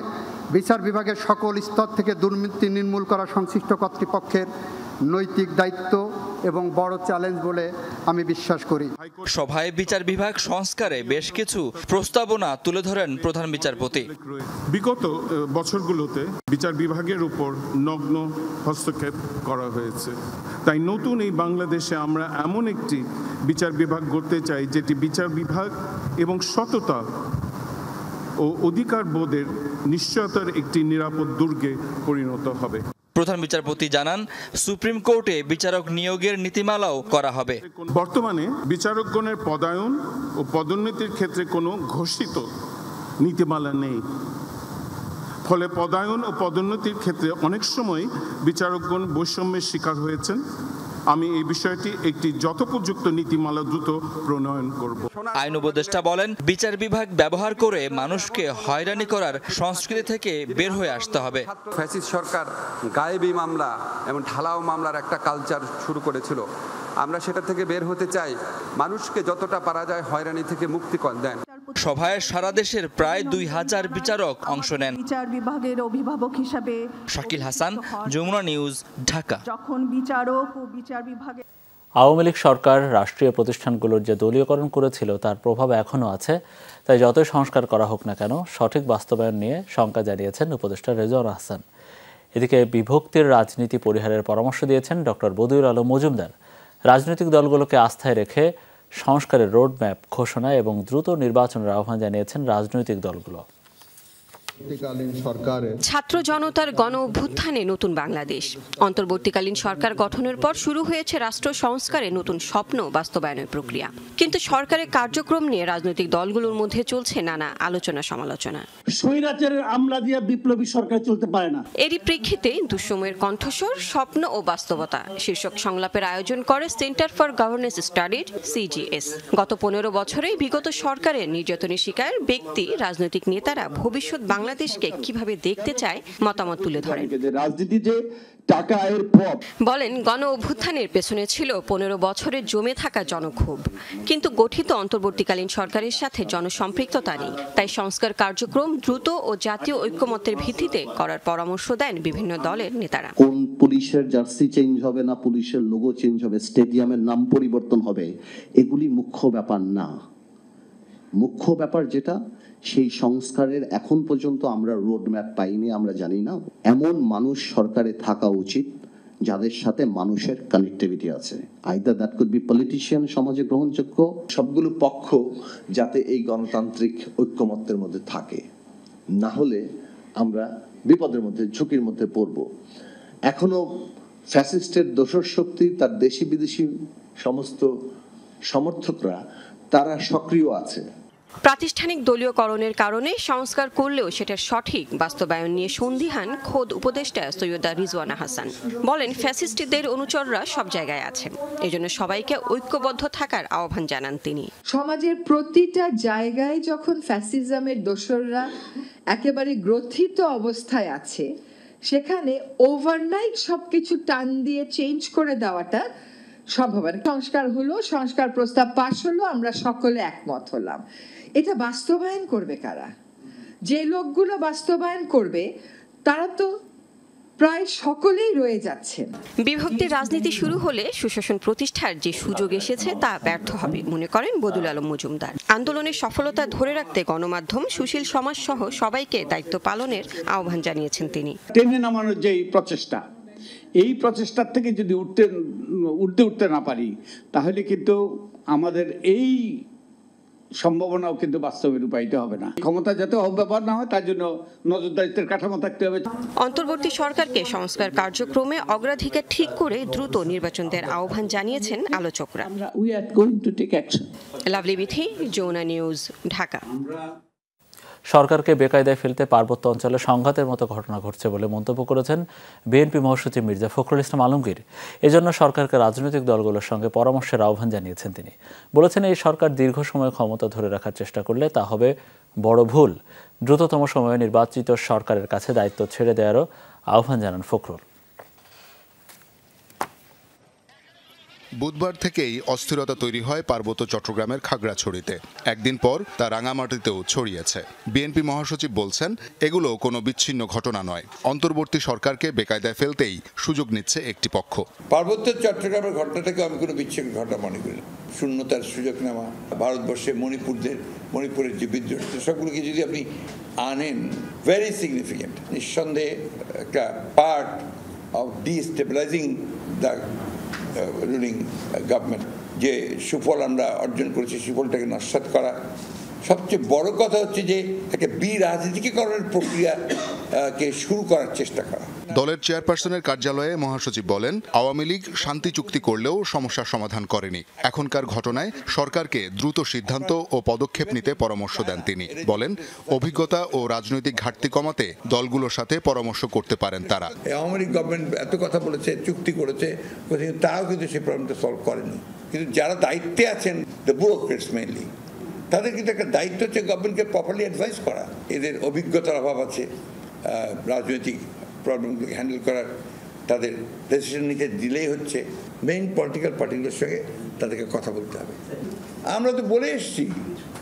বিচার বিভাগের সকল স্তর থেকে দুর্নীতি নির্মূল করা সংশ্লিষ্ট কর্তৃপক্ষের নৈতিক দায়িত্ব এবং বড় চ্যালেঞ্জ বলে আমি বিশ্বাস করি। সভায় বিচার বিভাগ সংস্কারে বেশ কিছু প্রস্তাবনা তুলে ধরেন প্রধান বিচারপতি। বিগত বছরগুলোতে বিচার বিভাগের উপর নগ্ন হস্তক্ষেপ করা হয়েছে, তাই নতুন এই বাংলাদেশে আমরা এমন একটি বিচার বিভাগ গড়তে চাই যেটি বিচার বিভাগ এবং সততা ও অধিকার বোধের নিশ্চয়তার একটি নিরাপদ দুর্গে পরিণত হবে। প্রধান বিচারপতি জানান, সুপ্রিম কোর্টে বিচারক নিয়োগের নীতিমালাও করা হবে। বর্তমানে বিচারকগণের পদায়ন ও পদোন্নতির ক্ষেত্রে কোনো ঘোষিত নীতিমালা নেই, ফলে পদায়ন ও পদোন্নতির ক্ষেত্রে অনেক সময় বিচারকগণ বৈষম্যের শিকার হয়েছেন। আমি এই বিষয়টি একটি যথোপযুক্ত নীতিমালা দ্রুত প্রণয়ন করব। আইন উপদেষ্টা বলেন, বিচার বিভাগ ব্যবহার করে মানুষকে হয়রানি করার সংস্কৃতি থেকে বের হয়ে আসতে হবে। ফ্যাসিস্ট সরকার গায়েবী মামলা এবং ঢালাও মামলার একটা কালচার শুরু করেছিল। আমরা সেটা থেকে বের হতে চাই, মানুষকে যতটা পারা যায় হয়রানি থেকে মুক্তি দেন। সভায় সারা দেশের প্রায় 2000 বিচারক অংশ নেন। বিচার বিভাগের অভিভাবক হিসাবে শাকিল হাসান, যমুনা নিউজ, ঢাকা। যখন বিচারক ও বিচার বিভাগে আওয়ামী লীগ সরকার রাষ্ট্রীয় প্রতিষ্ঠানগুলোর যে দলীয়করণ করেছিল তার প্রভাব এখনও আছে, তাই যতই সংস্কার করা হোক না কেন সঠিক বাস্তবায়ন নিয়ে শঙ্কা জানিয়েছেন উপদেষ্টা রেজওয়ান হাসান। এদিকে বিভক্তির রাজনীতি পরিহারের পরামর্শ দিয়েছেন ডক্টর বদিউল আলম মজুমদার। রাজনৈতিক দলগুলোকে আস্থায় রেখে সংস্কারের রোডম্যাপ ঘোষণা এবং দ্রুত নির্বাচনের আহ্বান জানিয়েছেন রাজনৈতিক দলগুলো। ছাত্র জনতার গণ অভ্যুত্থানে নতুন বাংলাদেশ। অন্তর্বর্তীকালীন সরকার গঠনের পর শুরু হয়েছে রাষ্ট্র সংস্কারে নতুন স্বপ্ন বাস্তবায়নের প্রক্রিয়া, কিন্তু সরকারের কার্যক্রম নিয়ে রাজনৈতিক দলগুলোর মধ্যে চলছে নানা আলোচনা সমালোচনা। স্বৈরাচারের আমলা দিয়ে বিপ্লবী সরকার চলতে পারে না। এরই প্রেক্ষিতে দুঃসময়ের কণ্ঠস্বর, স্বপ্ন ও বাস্তবতা শীর্ষক সংলাপের আয়োজন করে centre for governance studies CGS। গত 15 বছরে বিগত সরকারের নির্যাতনের শিকার ব্যক্তি, রাজনৈতিক নেতারা ভবিষ্যৎ বাংলাদেশকে কিভাবে দেখতে চায় মতামত তুলে ধরেন। রাজনীতিতে টাকা আয়ের পথ বলেন, গণ অভ্যুত্থানের পেছনে ছিল 15 বছরের জমে থাকা জনক্ষোভ, কিন্তু গঠিত অন্তর্বর্তীকালীন সরকারের সাথে জনসম্পৃক্ততা নেই। তাই সংস্কার কার্যক্রম দ্রুত ও জাতীয় ঐক্যমত্যের ভিত্তিতে করার পরামর্শ দেন বিভিন্ন দলের নেতারা। কোন পুলিশের জার্সি চেঞ্জ হবে না, পুলিশের লোগো চেঞ্জ হবে, স্টেডিয়ামের নাম পরিবর্তন হবে, এগুলি মুখ্য ব্যাপার না। মুখ্য ব্যাপার যেটা, সেই সংস্কারের এখন পর্যন্ত আমরা রোডম্যাপ পাইনি, আমরা জানি না। এমন মানুষ সরকারে থাকা উচিত যাদের সাথে মানুষের কানেক্টিভিটি আছে। Either that could be politician, সমাজে গ্রহণযোগ্য, সবগুলো পক্ষ যাতে এই গণতান্ত্রিক ঐক্যমত্যের মধ্যে থাকে, না হলে আমরা বিপদের মধ্যে, ঝুঁকির মধ্যে পড়ব। এখনো ফ্যাসিস্টের দোসর শক্তি, তার দেশি বিদেশি সমস্ত সমর্থকরা তারা সক্রিয় আছে। প্রাতিষ্ঠানিক দলীয়করণের কারণে সংস্কার করলেও সেটার সঠিক বাস্তবায়ন নিয়ে সন্দিহান খোদ উপদেষ্টা সৈয়দা রিজওয়ানা হাসান। বলেন, ফ্যাসিস্টদের অনুচররা সব জায়গায় আছেন, এজন্য সবাইকে ঐক্যবদ্ধ থাকার আহ্বান জানান তিনি। সমাজের প্রতিটা জায়গায় যখন ফ্যাসিজমের দোসররা একেবারে গ্রথিত অবস্থায় আছে, সেখানে ওভারনাইট সবকিছু টান দিয়ে চেঞ্জ করে দেওয়াটা সম্ভব না। সংস্কার হলো, সংস্কার প্রস্তাব পাশ হলো, আমরা সকলে একমত হলাম। এটা বাস্তবায়ন করবে কারা? যে লোকগুলো বাস্তবায়ন করবে তারা তো প্রায় সকলেই রয়ে যাচ্ছেন। বিভক্তির রাজনীতি শুরু হলে সুশাসন প্রতিষ্ঠার যে সুযোগ এসেছে তা ব্যর্থ হবে মনে করেন বদিউল আলম মজুমদার। আন্দোলনের সফলতা ধরে রাখতে গণমাধ্যম, সুশীল সমাজ সহ সবাইকে দায়িত্ব পালনের আহ্বান জানিয়েছেন তিনি। টেনে নামানোর যে প্রচেষ্টা, এই প্রচেষ্টার থেকে যদি উঠতে না পারি, তাহলে কিন্তু আমাদের এই সম্ভাবনাও কিন্তু বাস্তবে রূপায়িত হবে না। ক্ষমতা যাতে অপব্যবহার না হয় তার জন্য নজরদারিত্বের কাঠামো থাকতে হবে। অন্তর্বর্তী সরকারকে সংস্কার কার্যক্রমে অগ্রাধিকার ঠিক করে দ্রুত নির্বাচন দেওয়ার আহ্বান জানিয়েছেন আলোচকরা। লাভলি বিথি, যমুনা নিউজ, ঢাকা। সরকারকে বেকায়দায় ফেলতে পার্বত্য অঞ্চলে সংঘাতের মতো ঘটনা ঘটছে বলে মন্তব্য করেছেন বিএনপি মহাসচিব মির্জা ফখরুল ইসলাম আলমগীর। এজন্য সরকারকে রাজনৈতিক দলগুলোর সঙ্গে পরামর্শের আহ্বান জানিয়েছেন তিনি। বলেছেন, এই সরকার দীর্ঘ সময় ক্ষমতা ধরে রাখার চেষ্টা করলে তা হবে বড় ভুল। দ্রুততম সময়ে নির্বাচিত সরকারের কাছে দায়িত্ব ছেড়ে দেওয়ারও আহ্বান জানান ফখরুল। বুধবার থেকেই অস্থিরতা তৈরি হয় পার্বত্য চট্টগ্রামের খাগড়াছড়িতে। একদিন পর তা রাঙামাটিতেও ছড়িয়েছে। বিএনপি মহাসচিব বলছেন, এগুলো কোনো বিচ্ছিন্ন ঘটনা নয়। অন্তর্বর্তী সরকারকে বেকায়দায় ফেলতেই সুযোগ নিচ্ছে একটি পক্ষ। পার্বত্য চট্টগ্রামের ঘটনাটাকে আমি কোনো বিচ্ছিন্ন ঘটনা মনে করি না। শূন্যতার সুযোগ নেওয়া, ভারতবর্ষে মণিপুরের যে বিদ্রোহ, সবগুলোকে যদি আপনি আনেন, ভেরি সিগনিফিকেন্ট, নিঃসন্দেহে একটা part of destabilising the ruling government. যে সুফল আমরা অর্জন করেছি, সুফলটাকে নস্যাৎ করা। সবচেয়ে বড় কথা হচ্ছে যে একটা বিরাজনীতিকরণের প্রক্রিয়াকে শুরু করার চেষ্টা করা। দলের চেয়ারপারসনের কার্যালয়ে মহাসচিব বলেন, আওয়ামী লীগ শান্তি চুক্তি করলেও সমস্যার সমাধান করেনি। এখনকার ঘটনায় সরকারকে দ্রুত সিদ্ধান্ত ও পদক্ষেপ নিতে পরামর্শ দেন তিনি। বলেন, অভিজ্ঞতা ও রাজনৈতিক ঘাটতি কমাতে দলগুলোর সাথে পরামর্শ করতে পারেন তারা। আওয়ামী লীগ গভর্নমেন্ট এত কথা বলেছে, চুক্তি করেছে, তারাও কিন্তু সেই প্রবলেমটা সলভ করেনি। কিন্তু যারা দায়িত্বে আছেন, দ্য ব্যুরোক্রেটস মেইনলি, তাদের কিন্তু একটা দায়িত্ব হচ্ছে গভর্নমেন্টকে প্রপারলি অ্যাডভাইস করা। এদের অভিজ্ঞতার অভাব আছে রাজনৈতিক প্রবলেমগুলোকে হ্যান্ডেল করার। তাদের ডিসিশন নিতে দিলেই হচ্ছে। মেইন পলিটিক্যাল পার্টিগুলোর সঙ্গে তাদেরকে কথা বলতে হবে। আমরা তো বলে এসেছি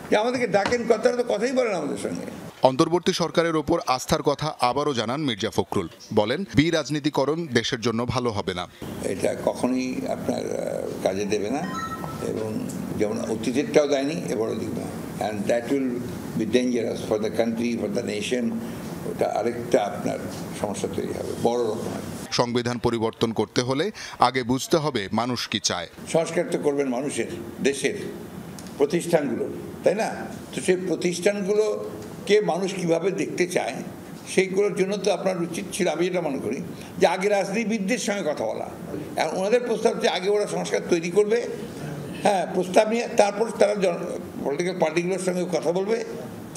যে আমাদেরকে ডাকেন, কথাটা তো কথাই বলেন আমাদের সঙ্গে। অন্তর্বর্তী সরকারের ওপর আস্থার কথা আবারও জানান মির্জা ফখরুল। বলেন, বিরাজনীতিকরণ দেশের জন্য ভালো হবে না। এটা কখনোই আপনার কাজে দেবে না, এবং যেমন অতীতেরটাও দেয়নি, এবারও দিক না। And that will be dangerous for the country, for the nation. ওটা আরেকটা আপনার সমস্যা তৈরি হবে বড় রকমের। সংবিধান পরিবর্তন করতে হলে আগে বুঝতে হবে মানুষ কি চায়। সংস্কার তো করবেন মানুষের, দেশের প্রতিষ্ঠানগুলো, তাই না? তো সেই প্রতিষ্ঠানগুলোকে মানুষ কিভাবে দেখতে চায়, সেইগুলোর জন্য তো আপনার উচিত ছিল, আমি যেটা মনে করি, যে আগে রাজনীতিবিদদের সঙ্গে কথা বলা। এখন ওনাদের প্রস্তাব যে আগে ওরা সংস্কার তৈরি করবে, হ্যাঁ, প্রস্তাব নিয়ে তারপর তারা পলিটিক্যাল পার্টিগুলোর সঙ্গে কথা বলবে,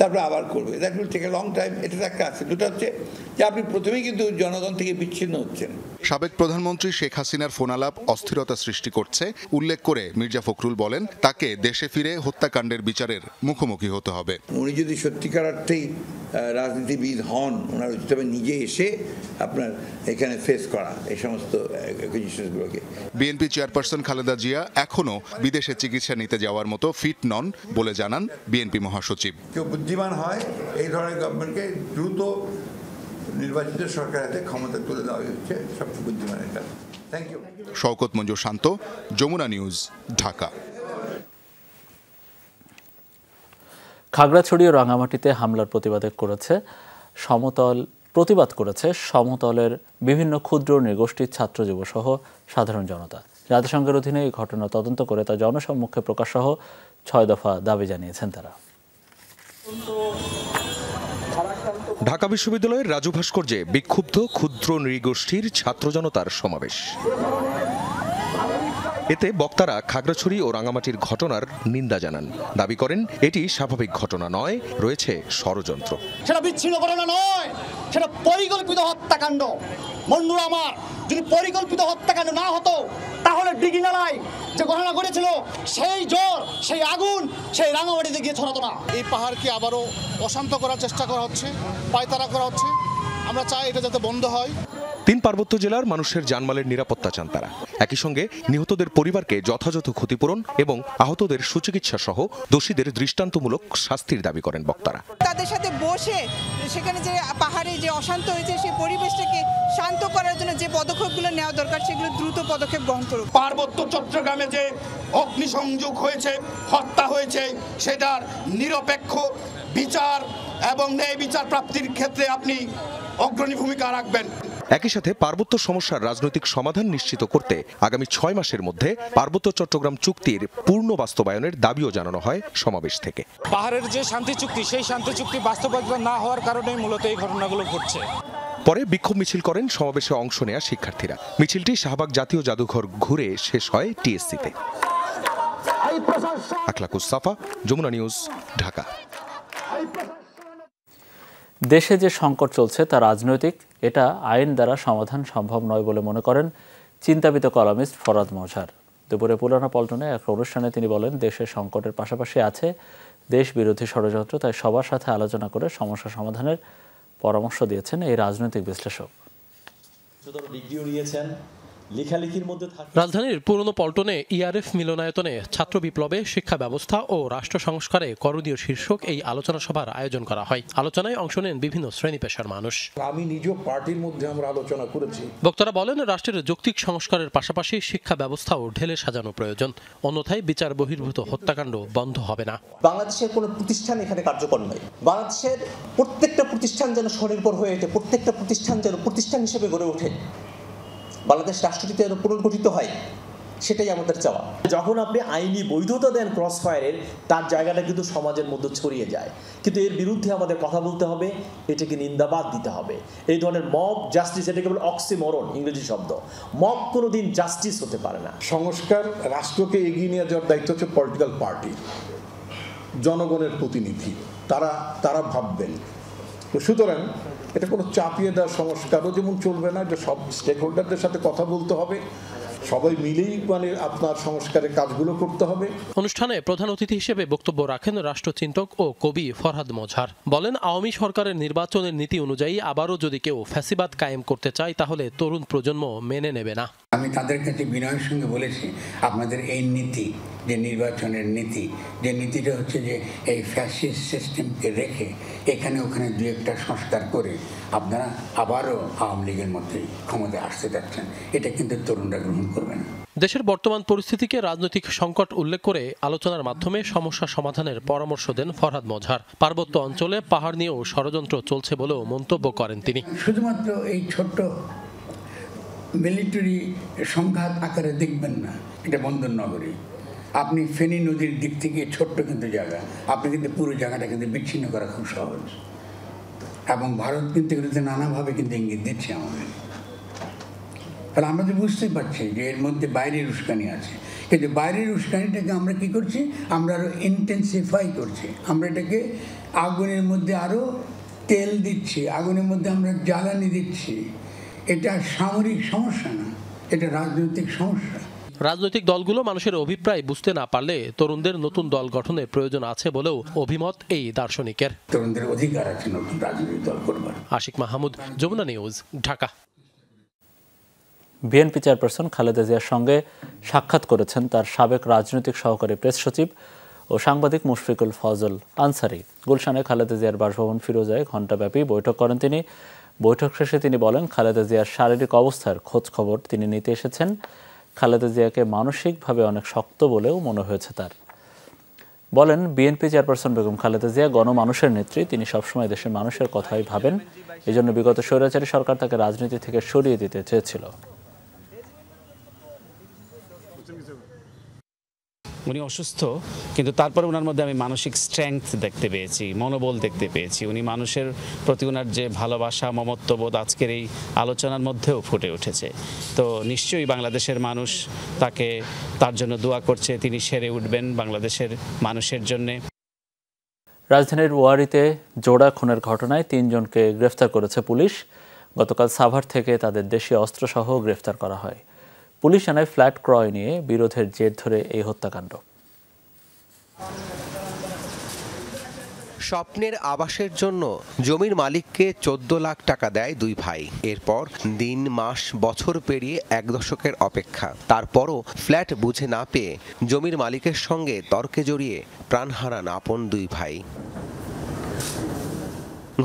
তারপরে আবার করবে। That will take a long time. এটা একটা আছে। দুটো হচ্ছে যে আপনি প্রথমেই কিন্তু জনগণ থেকে বিচ্ছিন্ন হচ্ছেন। সাবেক প্রধানমন্ত্রী শেখ হাসিনার ফোনালাপ অস্থিরতা সৃষ্টি করছে উল্লেখ করে মির্জা ফখরুল বলেন, তাকে দেশে ফিরে হত্যাকাণ্ডের বিচারের মুখোমুখি হতে হবে। উনি যদি সত্যিকার অর্থেই রাজনীতিবিদ হন, ওনার উচিত হবে নিজে এসে আপনার এখানে ফেস করা এই সমস্ত অ্যাকুজিশনগুলোকে। বিএনপি চেয়ারপারসন খালেদা জিয়া এখনও বিদেশে চিকিৎসা নিতে যাওয়ার মতো ফিট নন বলে জানান বিএনপি মহাসচিব। কেউ বুদ্ধিমান হয়, এই ধরনের গভর্নমেন্টকে দ্রুত নির্বাচিত সরকারের হাতে ক্ষমতা তুলে দেওয়া হচ্ছে সবচেয়ে বুদ্ধিমানের কাজ। Thank you. Shawkat Manzur Shanto, Jamuna news, Dhaka. Khagrachhari ও রাঙামাটিতে হামলার প্রতিবাদ করেছে সমতলের বিভিন্ন ক্ষুদ্র নৃগোষ্ঠীর ছাত্র যুব সহ সাধারণ জনতা। জাতিসংঘের অধীনে এই ঘটনা তদন্ত করে তা জনসম্মুখে প্রকাশ সহ 6 দফা দাবি জানিয়েছেন তারা। ঢাকা বিশ্ববিদ্যালয়ের রাজু ভাস্কর্যে বিক্ষুব্ধ ক্ষুদ্র নৃগোষ্ঠীর ছাত্র জনতার সমাবেশ। এতে বক্তারা খাগড়াছড়ি ও রাঙামাটির ঘটনার নিন্দা জানান। দাবি করেন, এটি স্বাভাবিক ঘটনা নয়, রয়েছে ষড়যন্ত্র। সেটা বিচ্ছিন্ন ঘটনা নয়, সেটা পরিকল্পিত হত্যাকাণ্ড। বন্ধুরা আমার, যদি পরিকল্পিত হত্যাকাণ্ড না হতো, তাহলে দিঘিনালায় যে ঘটনা ঘটেছিল, সেই জ্বর, সেই আগুন, সেই রাঙামাটিতে গিয়ে ছড়াতো না। এই পাহাড়কে আবারও অশান্ত করার চেষ্টা করা হচ্ছে, পায়তারা করা হচ্ছে। আমরা চাই এটা যাতে বন্ধ হয়। 3 পার্বত্য জেলার মানুষের জানমালের নিরাপত্তা চান তারা। একই সঙ্গে নিহতদের পরিবারকে যথাযথ ক্ষতিপূরণ এবং আহতদের সুচিকিৎসা সহ দোষীদের দৃষ্টান্তমূলক শাস্তির দাবি করেন বক্তারা। তাদের সাথে বসে সেখানে যে পাহাড়ে যে অশান্ত হয়েছে, সেই পরিবেশটাকে শান্ত করার জন্য যে পদক্ষেপগুলো নেওয়া দরকার, সেগুলো দ্রুত পদক্ষেপ গ্রহণ করুক। পার্বত্য চট্টগ্রামে যে অগ্নিসংযোগ হয়েছে, হত্যা হয়েছে, সেটার নিরপেক্ষ বিচার এবং ন্যায় বিচার প্রাপ্তির ক্ষেত্রে আপনি অগ্রণী ভূমিকা রাখবেন। একই সাথে পার্বত্য সমস্যার রাজনৈতিক সমাধান নিশ্চিত করতে আগামী 6 মাসের মধ্যে পার্বত্য চট্টগ্রাম চুক্তির পূর্ণ বাস্তবায়নের দাবিও জানানো হয় সমাবেশ থেকে। পাহাড়ের যে শান্তি চুক্তি, সেই শান্তি চুক্তি বাস্তবায়িত না হওয়ার কারণেই মূলত এই ঘটনাগুলো ঘটছে। পরে বিক্ষোভ মিছিল করেন সমাবেশে অংশ নেয়া শিক্ষার্থীরা। মিছিলটি শাহবাগ জাতীয় জাদুঘর ঘুরে শেষ হয় টিএসসিতে। আখলাকুস সাফা, যমুনা নিউজ, ঢাকা। দেশে যে সংকট চলছে তা রাজনৈতিক, এটা আইন দ্বারা সমাধান সম্ভব নয় বলে মনে করেন চিন্তাবিদ কলামিস্ট ফরাদ মজহার। দুপুরে পুরানা পল্টনে এক অনুষ্ঠানে তিনি বলেন, দেশের সংকটের পাশাপাশি আছে দেশ বিরোধী ষড়যন্ত্র, তাই সবার সাথে আলোচনা করে সমস্যা সমাধানের পরামর্শ দিয়েছেন এই রাজনৈতিক বিশ্লেষক। রাজধানীর পুরনো পল্টনে ইআরএফ মিলনায়তনে ছাত্র বিপ্লবে শিক্ষা ব্যবস্থা ও রাষ্ট্র সংস্কারে করণীয় শীর্ষক এই আলোচনা সভার আয়োজন করা হয়। আলোচনায় অংশ নেন বিভিন্ন শ্রেণী পেশার মানুষ। আমি নিজ পার্টির মধ্যে আমরা আলোচনা করেছি। বক্তারা বলেন, রাষ্ট্রের যৌক্তিক সংস্কারের পাশাপাশি শিক্ষা ব্যবস্থাও ঢেলে সাজানো প্রয়োজন, অন্যথায় বিচার বহির্ভূত হত্যাকাণ্ড বন্ধ হবে না। বাংলাদেশের কোনো প্রতিষ্ঠান এখানে কার্যকর নয়। বাংলাদেশের প্রত্যেকটা প্রতিষ্ঠান যেন স্বনির্ভর হয়ে ওঠে, প্রত্যেকটা প্রতিষ্ঠান যেন প্রতিষ্ঠান হিসেবে গড়ে ওঠে, বাংলাদেশ রাষ্ট্রটি যেন পুনর্গঠিত হয়, সেটাই আমাদের চাওয়া। যখন আপনি আইনি বৈধতা দেন ক্রস ফায়ারের, তার জায়গাটা কিন্তু সমাজের মধ্যে ছড়িয়ে যায়। কিন্তু এর বিরুদ্ধে আমাদের কথা বলতে হবে, এটাকে নিন্দাবাদ দিতে হবে। এই ধরনের মব জাস্টিস, এটাকে বলে অক্সিমরন, ইংরেজি শব্দ। মব কোনোদিন জাস্টিস হতে পারে না। সংস্কার রাষ্ট্রকে এগিয়ে নিয়ে যাওয়ার দায়িত্ব হচ্ছে পলিটিক্যাল পার্টি, জনগণের প্রতিনিধি, তারা ভাববেন। সুতরাং এটা কোনো চাপিয়ে দেওয়ার সংস্কারও যেমন চলবে না, যে সব স্টেক হোল্ডারদের সাথে কথা বলতে হবে, সবাই মিলেই আপনার সংস্কারের কাজগুলো করতে হবে। অনুষ্ঠানে প্রধান অতিথি হিসেবে বক্তব্য রাখেন রাষ্ট্রচিন্তক ও কবি ফরহাদ মজহার। বলেন, আওয়ামী সরকারের নির্বাচনের নীতি অনুযায়ী আবারও যদি কেউ ফ্যাসিবাদ কায়েম করতে চায়, তাহলে তরুণ প্রজন্ম মেনে নেবে না। আমি তাদের কাছে বিনয়ের সঙ্গে বলেছি, আপনাদের এই নীতি, যে নির্বাচনের নীতি, যে নীতিটা হচ্ছে যে এই ফ্যাসিস্ট সিস্টেমকে রেখে এখানে ওখানে দু একটা সংস্কার করে আপনারা আবারও আওয়ামী লীগের মধ্যে ক্ষমতায় আসতে যাচ্ছেন, এটা কিন্তু তরুণরা গ্রহণ করবে না। দেশের বর্তমান পরিস্থিতিকে রাজনৈতিক সংকট উল্লেখ করে আলোচনার মাধ্যমে সমস্যা সমাধানের পরামর্শ দেন ফরহাদ মজহার। পার্বত্য অঞ্চলে পাহাড় নিয়েও ষড়যন্ত্র চলছে বলেও মন্তব্য করেন তিনি। শুধুমাত্র এই ছোট্ট মিলিটারি সংঘাত আকারে দেখবেন না, এটা বন্দরনগরী। আপনি ফেনী নদীর দিক থেকে ছোট্ট কিন্তু জায়গা, আপনি কিন্তু পুরো জায়গাটা কিন্তু বিচ্ছিন্ন করা খুব সহজ, এবং ভারত কিন্তু এগুলোতে নানাভাবে কিন্তু ইঙ্গিত দিচ্ছে আমাদের। তাহলে আমরা তো বুঝতেই পারছি যে এর মধ্যে বাইরের উস্কানি আছে, কিন্তু বাইরের উস্কানিটাকে আমরা কি করছি, আমরা আরো ইন্টেন্সিফাই করছি, আমরা এটাকে আগুনের মধ্যে আরো তেল দিচ্ছি, আগুনের মধ্যে আমরা জ্বালানি দিচ্ছি। এটা সামরিক সমস্যা না, এটা রাজনৈতিক সমস্যা। রাজনৈতিক দলগুলো মানুষের অভিপ্রায় বুঝতে না পারলে তরুণদের নতুন দল গঠনের প্রয়োজন আছে বলেও অভিমত এই দার্শনিকের। তরুণদের অধিকার আছে নতুন রাজনৈতিক দল করবার। Ashik Mahmud, Jamuna news, Dhaka. BNP chairperson Khaleda জিয়ার সঙ্গে সাক্ষাৎ করেছেন তার সাবেক রাজনৈতিক সহকারী প্রেস সচিব ও সাংবাদিক মুশফিকুল ফজল আনসারি। গুলশানে খালেদা জিয়ার বাসভবন ফিরোজায় ঘণ্টাব্যাপী বৈঠক করেন তিনি। বৈঠক শেষে তিনি বলেন, খালেদা জিয়ার শারীরিক অবস্থার খোঁজ খবর তিনি নিতে এসেছেন। খালেদা জিয়াকে মানসিকভাবে অনেক শক্ত বলেও মনে হয়েছে তার। বলেন, বিএনপি চেয়ারপারসন বেগম খালেদা জিয়া গণমানুষের নেত্রী, তিনি সবসময় দেশের মানুষের কথাই ভাবেন। এজন্য বিগত স্বৈরাচারী সরকার তাকে রাজনীতি থেকে সরিয়ে দিতে চেয়েছিল। উনি অসুস্থ, কিন্তু তারপরে ওনার মধ্যে আমি মানসিক স্ট্রেংথ দেখতে পেয়েছি, মনোবল দেখতে পেয়েছি। উনি মানুষের প্রতি ওনার যে ভালোবাসা, মমত্ববোধ আজকের এই আলোচনার মধ্যেও ফুটে উঠেছে। তো নিশ্চয়ই বাংলাদেশের মানুষ তার জন্য দোয়া করছে, তিনি সেরে উঠবেন বাংলাদেশের মানুষের জন্যে। রাজধানীর ওয়ারীতে জোড়া খুনের ঘটনায় 3 জনকে গ্রেফতার করেছে পুলিশ। গতকাল সাভার থেকে তাদের দেশীয় অস্ত্রসহ গ্রেফতার করা হয়। পুলিশ জানায়, ফ্ল্যাট ক্রয় নিয়ে বিরোধের জের ধরে এই হত্যাকাণ্ড। স্বপ্নের আবাসের জন্য জমির মালিককে 14 লাখ টাকা দেয় 2 ভাই। এরপর দিন, মাস, বছর পেরিয়ে 1 দশকের অপেক্ষা। তারপরও ফ্ল্যাট বুঝে না পেয়ে জমির মালিকের সঙ্গে তর্কে জড়িয়ে প্রাণ হারান আপন 2 ভাই।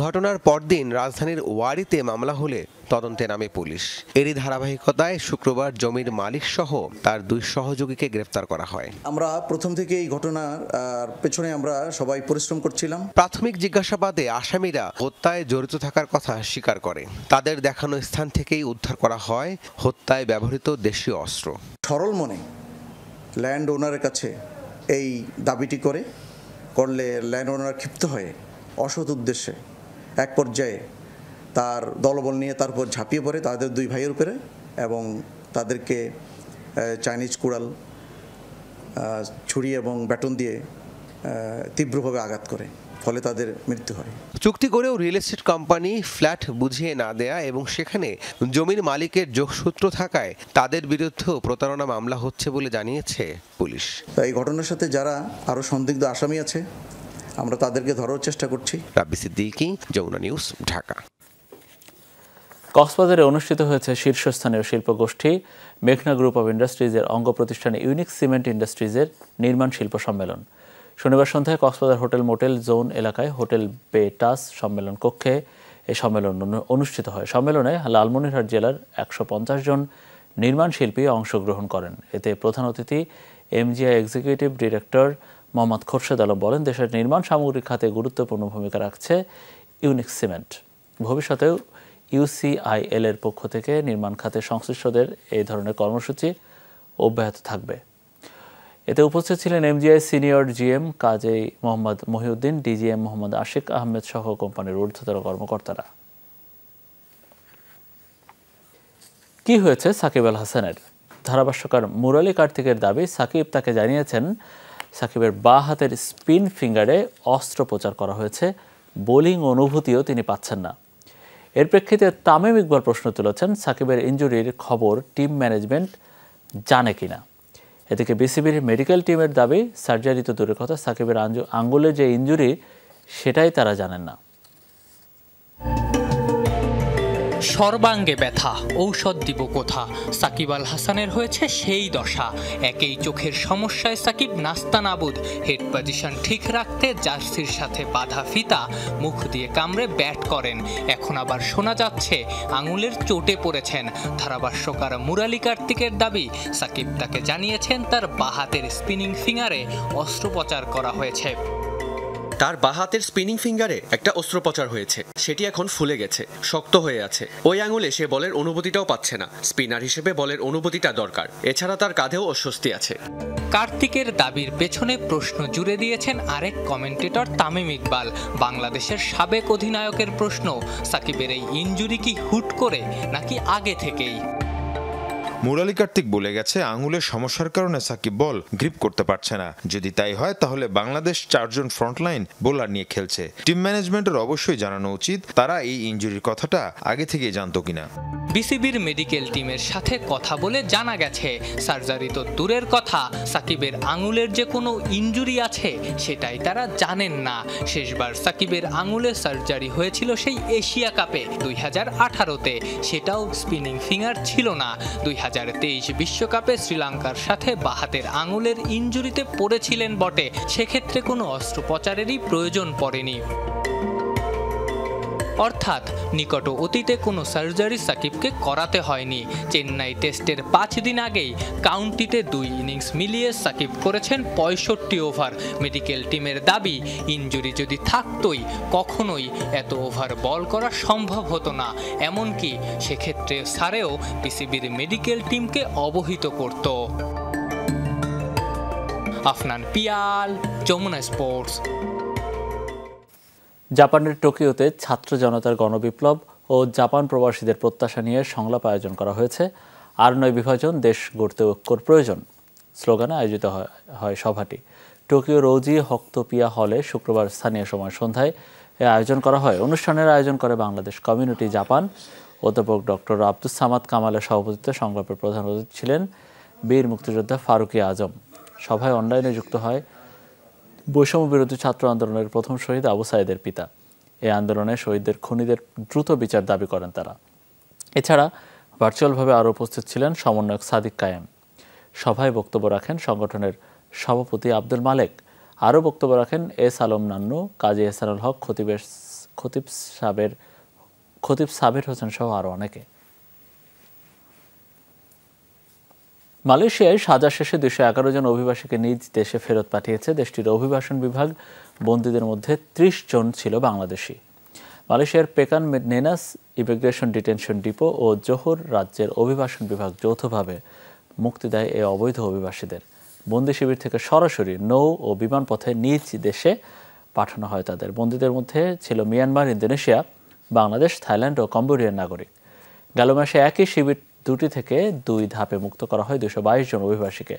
ঘটনার পরদিন রাজধানীর ওয়ারীতে মামলা হলে তদন্তে নামে পুলিশ। এরই ধারাবাহিকতায় শুক্রবার জমির মালিক সহ তার 2 সহযোগীকে গ্রেফতার করা হয়। আমরা প্রথম থেকে এই ঘটনার পেছনে আমরা সবাই পরিশ্রম করছিলাম। প্রাথমিক জিজ্ঞাসাবাদে আসামিরা হত্যায় জড়িত থাকার কথা স্বীকার করে। তাদের দেখানো স্থান থেকেই উদ্ধার করা হয় হত্যায় ব্যবহৃত দেশীয় অস্ত্র। সরল মনে ল্যান্ড ওনারের কাছে এই দাবিটি করলে ল্যান্ড ওনার ক্ষিপ্ত হয়ে অসৎ উদ্দেশ্যে এক পর্যায়ে তার দলবল নিয়ে তারপর ঝাঁপিয়ে পড়ে তাদের 2 ভাইয়ের উপরে এবং তাদেরকে চাইনিজ কুড়াল, ছুরি এবং ব্যাটন দিয়ে তীব্রভাবে আঘাত করে, ফলে তাদের মৃত্যু হয়। চুক্তি করেও রিয়েল এস্টেট কোম্পানি ফ্ল্যাট বুঝিয়ে না দেয়া এবং সেখানে জমির মালিকের যোগসূত্র থাকায় তাদের বিরুদ্ধেও প্রতারণা মামলা হচ্ছে বলে জানিয়েছে পুলিশ। এই ঘটনার সাথে যারা আরও সন্দিগ্ধ আসামি আছে আমরা তাদেরকে ধরার চেষ্টা করছি। রাব্বি সিদ্দিকী, যমুনা নিউজ, ঢাকা। কক্সবাজারে অনুষ্ঠিত হয়েছে শীর্ষস্থানীয় শিল্পগোষ্ঠী মেঘনা গ্রুপ অব ইন্ডাস্ট্রিজের অঙ্গ প্রতিষ্ঠান ইউনিক সিমেন্ট ইন্ডাস্ট্রিজের নির্মাণ শিল্প সম্মেলন। শনিবার সন্ধ্যায় কক্সবাজার হোটেল মোটেল জোন এলাকায় হোটেল বে টাস সম্মেলন কক্ষে এই সম্মেলন অনুষ্ঠিত হয়। সম্মেলনে লালমনিরহাট জেলার 150 জন নির্মাণ শিল্পী অংশগ্রহণ করেন। এতে প্রধান অতিথি MgI executive director Mohammad Khorshed Alam বলেন, দেশের নির্মাণ সামগ্রী খাতে গুরুত্বপূর্ণ ভূমিকা রাখছে ইউনিক সিমেন্ট। ভবিষ্যতেও ইউসিআইএল এর পক্ষ থেকে নির্মাণ খাতে সংশ্লিষ্টদের এই ধরনের কর্মসূচি অব্যাহত থাকবে। এতে উপস্থিত ছিলেন MgI senior GM Kazi Mohammad Mohiuddin, DGM Mohammad Ashiq Ahmed সহ কোম্পানির ঊর্ধ্বতন কর্মকর্তারা। কি হয়েছে সাকিব আল হাসানের? ধারাভাষ্যকার মুরালী কার্তিকের দাবি, সাকিব তাকে জানিয়েছেন সাকিবের বাঁ হাতের স্পিন ফিঙ্গারে অস্ত্রোপচার করা হয়েছে, বোলিং অনুভূতিও তিনি পাচ্ছেন না। এর প্রেক্ষিতে তামিম ইকবাল প্রশ্ন তুলেছেন, সাকিবের ইনজুরির খবর টিম ম্যানেজমেন্ট জানে কিনা। এদিকে বিসিবির মেডিকেল টিমের দাবি, সার্জারি তো দূরের কথা, সাকিবের আঙ্গুলের যে ইনজুরি সেটাই তারা জানেন না। সর্বাঙ্গে ব্যথা, ঔষধ দিব কোথা? সাকিব আল হাসানের হয়েছে সেই দশা। একেই চোখের সমস্যায় সাকিব নাস্তানাবুদ। হেড পজিশন ঠিক রাখতে জার্সির সাথে বাঁধা ফিতা মুখ দিয়ে কামড়ে ব্যাট করেন। এখন আবার শোনা যাচ্ছে আঙুলের চোটে পড়েছেন। ধারাভাষ্যকার মুরালী কার্তিকের দাবি, সাকিব তাকে জানিয়েছেন তার বাঁ হাতের স্পিনিং ফিঙ্গারে অস্ত্রোপচার করা হয়েছে। তার বাঁ হাতের স্পিনিং ফিঙ্গারে একটা অস্ত্রোপচার হয়েছে, সেটি এখন ফুলে গেছে, শক্ত হয়ে আছে। ওই আঙুলে সে বলের অনুভূতিটাও পাচ্ছে না। স্পিনার হিসেবে বলের অনুভূতিটা দরকার। এছাড়া তার কাঁধেও অস্বস্তি আছে। কার্তিকের দাবির পেছনে প্রশ্ন জুড়ে দিয়েছেন আরেক কমেন্টেটর তামিম ইকবাল। বাংলাদেশের সাবেক অধিনায়কের প্রশ্ন, সাকিবের এই ইনজুরি কি হুট করে নাকি আগে থেকেই? মুরালী কার্তিক বলে গেছে, আঙুলের সমস্যার কারণে সাকিব বল গ্রিপ করতে পারছে না। যদি তাই হয় তাহলে বাংলাদেশ 4 জন ফ্রন্টলাইন বোলার নিয়ে খেলছে। টিম ম্যানেজমেন্টের অবশ্যই জানানো উচিত তারা এই ইনজুরির কথাটা আগে থেকেই জানতো কিনা। বিসিবির মেডিকেল টিমের সাথে কথা বলে জানা গেছে, সার্জারি তো দূরের কথা, সাকিবের আঙুলের যে কোনো ইনজুরি আছে সেটাই তারা জানেন না। শেষবার সাকিবের আঙুলে সার্জারি হয়েছিল সেই এশিয়া কাপে 2018-তে। সেটাও স্পিনিং ফিঙ্গার ছিল না। 2023 বিশ্বকাপে শ্রীলঙ্কার সাথে বাঁ হাতের আঙুলের ইনজুরিতে পড়েছিলেন বটে, সেক্ষেত্রে কোনো অস্ত্রোপচারেরই প্রয়োজন পড়েনি। অর্থাৎ নিকট অতীতে কোনো সার্জারি সাকিবকে করাতে হয়নি। চেন্নাই টেস্টের 5 দিন আগেই কাউন্টিতে 2 ইনিংস মিলিয়ে সাকিব করেছেন 65 ওভার। মেডিকেল টিমের দাবি, ইনজুরি যদি থাকতোই কখনোই এত ওভার বল করা সম্ভব হতো না। এমনকি সেক্ষেত্রে স্যারেও বিসিবির মেডিকেল টিমকে অবহিত করত। আফনান পিয়াল, যমুনা স্পোর্টস। জাপানের টোকিওতে ছাত্র জনতার গণবিপ্লব ও জাপান প্রবাসীদের প্রত্যাশা নিয়ে সংলাপ আয়োজন করা হয়েছে। আর নয় বিভাজন, দেশ গড়তে ঐক্যর প্রয়োজন স্লোগানে আয়োজিত হয় সভাটি। টোকিও রোজি হক্তপিয়া হলে শুক্রবার স্থানীয় সময় সন্ধ্যায় এ আয়োজন করা হয়। অনুষ্ঠানের আয়োজন করে বাংলাদেশ কমিউনিটি জাপান। অধ্যাপক ডক্টর আব্দুস সামাদ কামালের সভাপতিত্বে সংলাপের প্রধান অতিথি ছিলেন বীর মুক্তিযোদ্ধা ফারুকি আজম। সভায় অনলাইনে যুক্ত হয় বৈষম্য বিরোধী ছাত্র আন্দোলনের প্রথম শহীদ আবু সাইদের পিতা। এই আন্দোলনে শহীদদের খুনিদের দ্রুত বিচার দাবি করেন তারা। এছাড়া ভার্চুয়ালভাবে আরও উপস্থিত ছিলেন সমন্বয়ক সাদিক কায়েম। সভায় বক্তব্য রাখেন সংগঠনের সভাপতি আব্দুল মালেক। আরও বক্তব্য রাখেন এস আলম নান্নু, কাজী এহসানুল হক, খতিব সাবের হোসেন সহ আরও অনেকে। মালয়েশিয়ায় সাজা শেষে 211 জন অভিবাসীকে নিজ দেশে ফেরত পাঠিয়েছে দেশটির অভিবাসন বিভাগ। বন্দীদের মধ্যে 30 জন ছিল বাংলাদেশি। মালয়েশিয়ার পেকান নেনাস ইমিগ্রেশন ডিটেনশন ডিপো ও জোহর রাজ্যের অভিবাসন বিভাগ যৌথভাবে মুক্তি দেয় এই অবৈধ অভিবাসীদের। বন্দি শিবির থেকে সরাসরি নৌ ও বিমানপথে নিজ দেশে পাঠানো হয় তাদের। বন্দীদের মধ্যে ছিল মিয়ানমার, ইন্দোনেশিয়া, বাংলাদেশ, থাইল্যান্ড ও কম্বোডিয়ার নাগরিক। গেল মাসে একই শিবির দুটি থেকে 2 ধাপে মুক্ত করা হয় 222 জন অভিবাসীকে।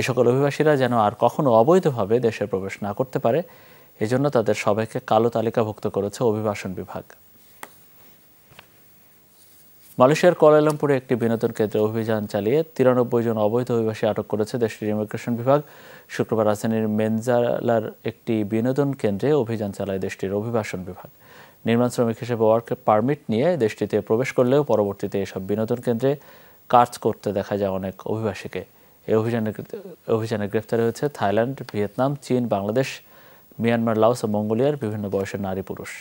এ সকল অভিবাসীরা যেন আর কখনো অবৈধভাবে দেশে প্রবেশ না করতে পারে, এজন্য তাদের সবাইকে কালো তালিকাভুক্ত করেছে অভিবাসন বিভাগ। মালয়েশিয়ার কুয়ালালামপুরে একটি বিনোদন কেন্দ্রে অভিযান চালিয়ে 93 জন অবৈধ অভিবাসী আটক করেছে দেশটির ইমিগ্রেশন বিভাগ। শুক্রবার রাজধানীর মেনজালার একটি বিনোদন কেন্দ্রে অভিযান চালায় দেশটির অভিবাসন বিভাগ। নির্মাণ শ্রমিক হিসেবে ওয়ার্ক পারমিট নিয়ে দেশটিতে প্রবেশ করলেও পরবর্তীতে এসব বিনোদন কেন্দ্রে কাজ করতে দেখা যায় অনেক অভিবাসীকে। এই অভিযানে গ্রেফতার হয়েছে থাইল্যান্ড, ভিয়েতনাম, চীন, বাংলাদেশ, মিয়ানমার, লাওস ও মঙ্গোলিয়ার বিভিন্ন বয়সের নারী পুরুষ।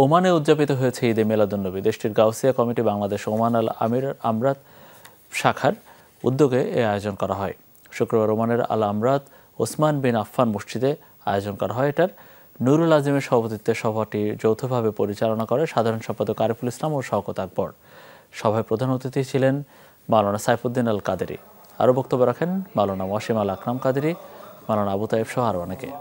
ওমানে উদযাপিত হয়েছে ঈদে মিলাদুন্নবী। দেশটির গাউসিয়া কমিটি বাংলাদেশ ওমান আল আমির আমরাত শাখার উদ্যোগে এই আয়োজন করা হয়। শুক্রবার ওমানের আল আমরাত ওসমান বিন আফফান মসজিদে আয়োজন করা হয়। এটার নুরুল আজিমের সভাপতিত্বে সভাটি যৌথভাবে পরিচালনা করে সাধারণ সম্পাদক আরিফুল ইসলাম ও শওকত আকবর। সভায় প্রধান অতিথি ছিলেন মাওলানা সাইফুদ্দিন আল কাদেরি। আরও বক্তব্য রাখেন মাওলানা ওয়াসিম আল আকরাম কাদেরি, মাওলানা আবু তাইব সহ আরও অনেকে।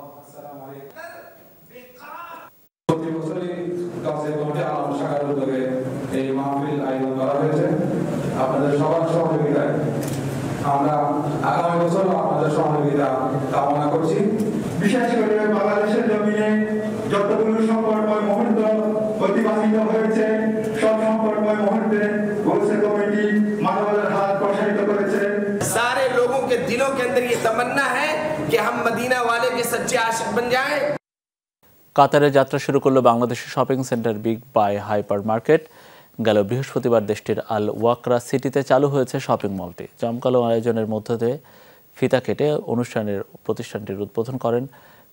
আপনাদের সবার সহযোগিতায় আমরা আগামী বছর আপনাদের সহযোগিতা কামনা করছি। বিশেষ করে বাংলাদেশের জমিনে যতগুলো সংকটময় মুহূর্ত অতিবাহিত হয়েছে সব সংকটময় মুহূর্তে গাউসিয়া কমিটি মানবতার হাত প্রসারিত করেছে। सारे लोगों के दिलों के अंदर ये तमन्ना है कि हम मदीना वाले के सच्चे आशिक बन जाएं। কাতারে যাত্রা শুরু করলো বাংলাদেশের shopping centre big buy hypermarket. গেল বৃহস্পতিবার দেশটির আল ওয়াকরা সিটিতে চালু হয়েছে শপিং মলটি। জমকালো আয়োজনের মধ্য দিয়ে ফিতা কেটে প্রতিষ্ঠানটির উদ্বোধন করেন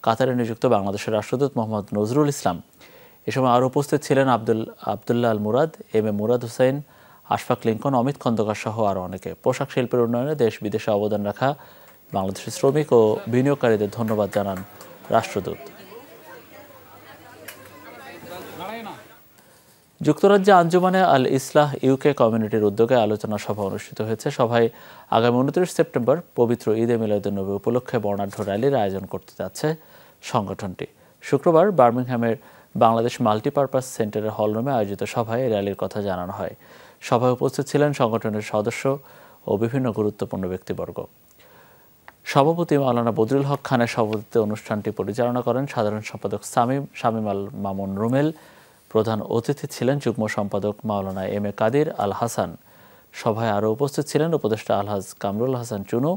কাতারে নিযুক্ত বাংলাদেশের রাষ্ট্রদূত মোহাম্মদ নজরুল ইসলাম। এ সময় আরও উপস্থিত ছিলেন আবদুল্লাহ আল Murad, M A Murad Hussain, Ashfaq Lincoln, Amit Khandakar সহ আরও অনেকে। পোশাক শিল্পের উন্নয়নে দেশ বিদেশে অবদান রাখা বাংলাদেশের শ্রমিক ও বিনিয়োগকারীদের ধন্যবাদ জানান রাষ্ট্রদূত। যুক্তরাজ্যে আঞ্জুমানে আল ইসলাহ ইউকে কমিউনিটির উদ্যোগে আলোচনা সভা অনুষ্ঠিত হয়েছে। সভায় আগামী 29 সেপ্টেম্বর পবিত্র ঈদে মিলাদুন্নবী উপলক্ষে বর্ণাঢ্য র্যালির আয়োজন করতে যাচ্ছে সংগঠনটি। শুক্রবার বার্মিংহামের বাংলাদেশ মাল্টিপারপাস সেন্টারের হলরুমে আয়োজিত সভায় এই র্যালির কথা জানানো হয়। সভায় উপস্থিত ছিলেন সংগঠনের সদস্য ও বিভিন্ন গুরুত্বপূর্ণ ব্যক্তিবর্গ। সভাপতি মাওলানা বদরুল হক খানের সভাপতিত্বে অনুষ্ঠানটি পরিচালনা করেন সাধারণ সম্পাদক শামীম আল মামুন রুমেল। প্রধান অতিথি ছিলেন যুগ্ম সম্পাদক মাওলানা এম এ কাদির আল হাসান। সভায় আরও উপস্থিত ছিলেন উপদেষ্টা আলহাজ কামরুল হাসান চুনু,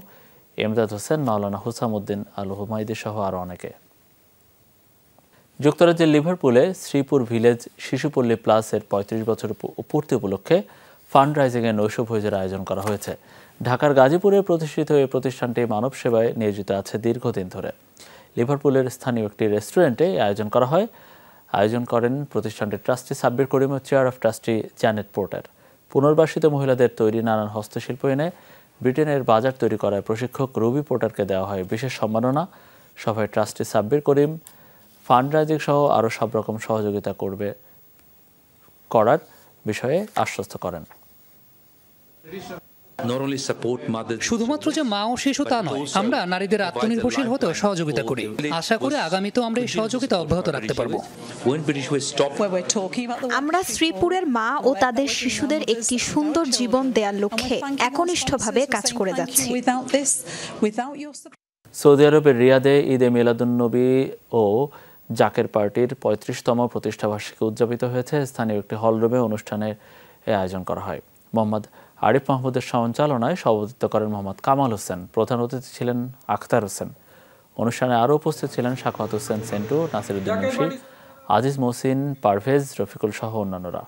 এমদাদ হোসেন, মাওলানা হুসামউদ্দিন আল হুমায়দি সহ আরও অনেকে। যুক্তরাজ্যের লিভারপুলে শ্রীপুর ভিলেজ শিশুপল্লী প্লাসের 35 বছর পূর্তি উপলক্ষে ফান্ড রাইজিংয়ের নৈশভোজের আয়োজন করা হয়েছে। ঢাকার গাজীপুরে প্রতিষ্ঠিত এই প্রতিষ্ঠানটি মানব সেবায় নিয়োজিত আছে দীর্ঘদিন ধরে। লিভারপুলের স্থানীয় একটি রেস্টুরেন্টে আয়োজন করা হয়। আয়োজন করেন প্রতিষ্ঠানটির ট্রাস্টি সাব্বির করিম ও chair of trustee Janet Porter. পুনর্বাসিত মহিলাদের তৈরি নানান হস্তশিল্প এনে ব্রিটেনের বাজার তৈরি করায় প্রশিক্ষক রুবি পোর্টারকে দেওয়া হয় বিশেষ সম্মাননা। সভায় ট্রাস্টি সাব্বির করিম ফান্ড রাইজিং সহ আরও সব রকম সহযোগিতা করার বিষয়ে আশ্বস্ত করেন। শুধুমাত্র যে মা ও শিশু তা নয়, আমরা নারীদের আত্মনির্ভরশীল হতেও সহযোগিতা করি। আশা করি আগামীতেও আমরা এই সহযোগিতা অব্যাহত রাখতে পারব। আমরা শ্রীপুরের মা ও তাদের শিশুদের একটি সুন্দর জীবন দেওয়ার লক্ষ্যে একনিষ্ঠভাবে কাজ করে যাচ্ছি। সৌদি আরবের রিয়াদে ঈদে মিলাদুন্নবী ও জাকের পার্টির 35তম প্রতিষ্ঠাবার্ষিকী উদযাপিত হয়েছে। স্থানীয় একটি হলরুমে অনুষ্ঠানের আয়োজন করা হয়। মোহাম্মদ আরিফ মাহমুদের সঞ্চালনায় সভাপতিত্ব করেন মোহাম্মদ কামাল হোসেন। প্রধান অতিথি ছিলেন আখতার হোসেন। অনুষ্ঠানে আরও উপস্থিত ছিলেন সাখাওয়াত হোসেন সেন্টু, নাসিরুদ্দিন মুন্সি, আজিজ মহসিন, পারভেজ, রফিকুল সহ অন্যান্যরা।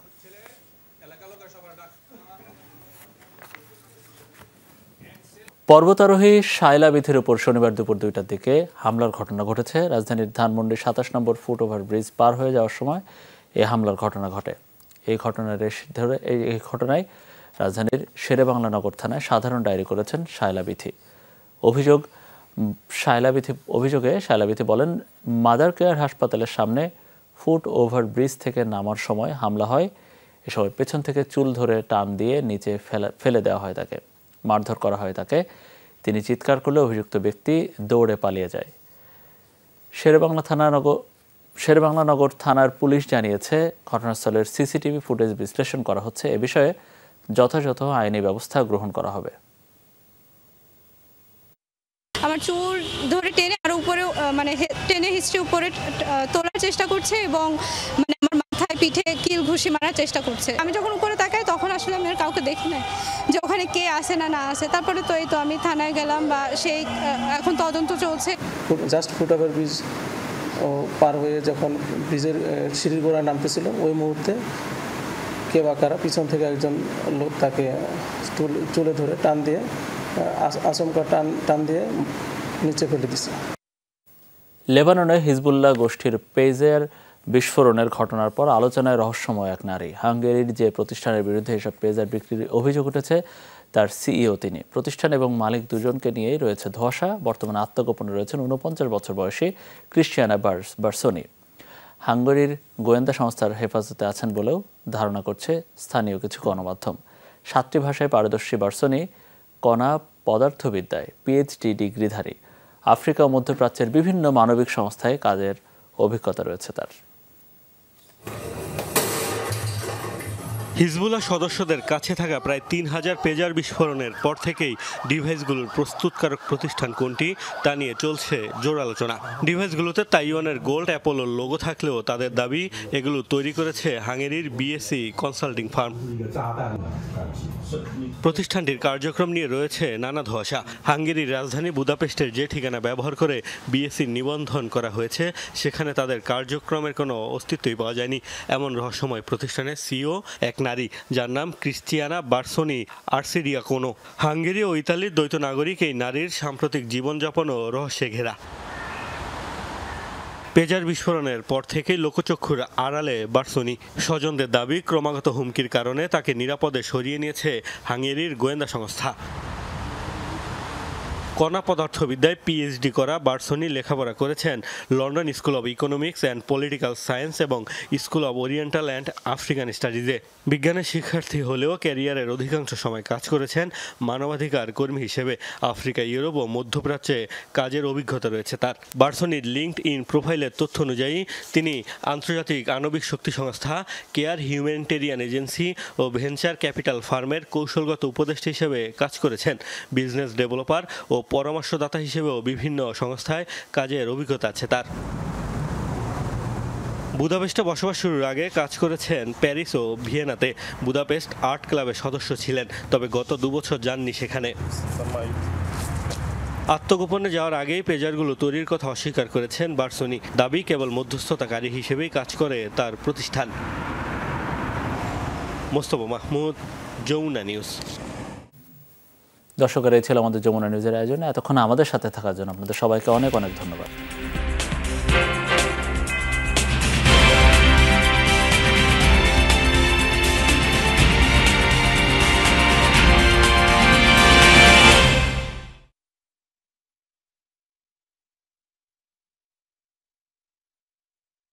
পর্বতারোহী শায়লা বিথির উপর শনিবার দুপুর 2টার দিকে হামলার ঘটনা ঘটেছে। রাজধানীর ধানমন্ডির 27 নম্বর ফুট ওভার ব্রিজ পার হয়ে যাওয়ার সময় এই হামলার ঘটনা ঘটে। এই ঘটনায় রাজধানীর শেরেবাংলা নগর থানায় সাধারণ ডায়েরি করেছেন শায়লা বিথি। অভিযোগে শায়লা বিথি বলেন, মাদার কেয়ার হাসপাতালের সামনে ফুট ওভার ব্রিজ থেকে নামার সময় হামলা হয়। এ সময় পেছন থেকে চুল ধরে টান দিয়ে নিচে ফেলে দেওয়া হয় তাকে, মারধর করা হয় তাকে। তিনি চিৎকার করলে অভিযুক্ত ব্যক্তি দৌড়ে পালিয়ে যায়। শেরেবাংলা নগর থানার পুলিশ জানিয়েছে, ঘটনাস্থলের সিসিটিভি ফুটেজ বিশ্লেষণ করা হচ্ছে। এ বিষয়ে যথাযথ আইনি ব্যবস্থা গ্রহণ করা হবে। আমার চুল ধরে টেনে আর উপরে টেনে হিস্ট্রি উপরে তোলার চেষ্টা করছে এবং আমার মাথায় পিঠে কিল ঘুষি মারার চেষ্টা করছে। আমি যখন উপরে তাকাই তখন আসলে আমি আর কাউকে দেখি না যে ওখানে কে আসে না আসে। তারপরে তো এই তো আমি থানায় গেলাম বা সেই এখন তদন্ত চলছে। জাস্ট ফুটওভার ব্রিজ পার হয়ে যখন ব্রিজের সিঁড়ির গোড়ায় নামতেছিল ওই মুহূর্তে কে বা কারা পিছন থেকে একজন লোক তাকে চুলে ধরে টান দিয়ে আচমকা টান দিয়ে নিচে ফেলে দিচ্ছে। লেবাননে হিজবুল্লাহ গোষ্ঠীর পেজের বিস্ফোরণের ঘটনার পর আলোচনায় রহস্যময় এক নারী। হাঙ্গেরির যে প্রতিষ্ঠানের বিরুদ্ধে এসব পেজার বিক্রির অভিযোগ উঠেছে তার সিইও তিনি। প্রতিষ্ঠান এবং মালিক দুজনকে নিয়েই রয়েছে ধোঁয়াশা। বর্তমানে আত্মগোপনে রয়েছেন 49 বছর বয়সী ক্রিশ্চিয়ানা বার্সোনি। হাঙ্গেরির গোয়েন্দা সংস্থার হেফাজতে আছেন বলেও ধারণা করছে স্থানীয় কিছু গণমাধ্যম। 7টি ভাষায় পারদর্শী বার্সোনি কণা পদার্থবিদ্যায় পিএইচডি ডিগ্রিধারী। আফ্রিকা ও মধ্যপ্রাচ্যের বিভিন্ন মানবিক সংস্থায় কাজের অভিজ্ঞতা রয়েছে তার। হিজবুল্লাহ সদস্যদের কাছে থাকা প্রায় 3000 পেজার বিস্ফোরণের পর থেকেই ডিভাইসগুলোর প্রস্তুতকারক প্রতিষ্ঠান কোনটি তা নিয়ে চলছে জোর আলোচনা। ডিভাইসগুলোতে তাইওয়ানের গোল্ড অ্যাপোলোর লোগো থাকলেও তাদের দাবি এগুলো তৈরি করেছে হাঙ্গেরির বিএসসি কনসাল্টিং ফার্ম। প্রতিষ্ঠানটির কার্যক্রম নিয়ে রয়েছে নানা ধোঁয়াশা। হাঙ্গেরির রাজধানী বুদাপেস্টের যে ঠিকানা ব্যবহার করে বিএসসি নিবন্ধন করা হয়েছে সেখানে তাদের কার্যক্রমের কোনো অস্তিত্বই পাওয়া যায়নি। এমন রহস্যময় প্রতিষ্ঠানের সিইও এক নারী, যার নাম ক্রিশ্চিয়ানা বার্সোনি আর্সিডিয়াকোনো। হাঙ্গেরি ও ইতালির দ্বৈত নাগরিক এই নারীর সাম্প্রতিক জীবনযাপনও রহস্যে ঘেরা। পেজার বিস্ফোরণের পর থেকেই লোকচক্ষুর আড়ালে বার্সোনি। স্বজনদের দাবি ক্রমাগত হুমকির কারণে তাকে নিরাপদে সরিয়ে নিয়েছে হাঙ্গেরির গোয়েন্দা সংস্থা। কণা পদার্থবিদ্যায় পিএইচডি করা বার্সোনি লেখাপড়া করেছেন London school of economics and political science এবং school of oriental and African স্টাডিজে। বিজ্ঞানের শিক্ষার্থী হলেও ক্যারিয়ারের অধিকাংশ সময় কাজ করেছেন মানবাধিকার কর্মী হিসেবে। আফ্রিকা, ইউরোপ ও মধ্যপ্রাচ্যে কাজের অভিজ্ঞতা রয়েছে তার। বার্সোনির লিঙ্কড-ইন প্রোফাইলের তথ্য অনুযায়ী তিনি আন্তর্জাতিক আণবিক শক্তি সংস্থা, কেয়ার হিউম্যানিটেরিয়ান এজেন্সি ও ভেঞ্চার ক্যাপিটাল ফার্মের কৌশলগত উপদেষ্টা হিসেবে কাজ করেছেন। বিজনেস ডেভেলপার ও পরামর্শদাতা হিসেবেও বিভিন্ন সংস্থায় কাজের অভিজ্ঞতা আছে তার। বুদাপেস্টে বসবাস শুরুর আগে কাজ করেছেন প্যারিস ও ভিয়েনাতে। বুদাপেস্ট আর্ট ক্লাবের সদস্য ছিলেন, তবে গত 2 বছর যাননি সেখানে। আত্মগোপনে যাওয়ার আগেই পেজারগুলো তৈরির কথা অস্বীকার করেছেন বার্সোনি। দাবি কেবল মধ্যস্থতাকারী হিসেবেই কাজ করে তার প্রতিষ্ঠান। মোস্তফা মাহমুদ, যমুনা নিউজ। দর্শকেরা, এই ছিল আমাদের যমুনা নিউজের আয়োজনে। এতক্ষণ আমাদের সাথে থাকার জন্য আপনাদের সবাইকে অনেক অনেক ধন্যবাদ।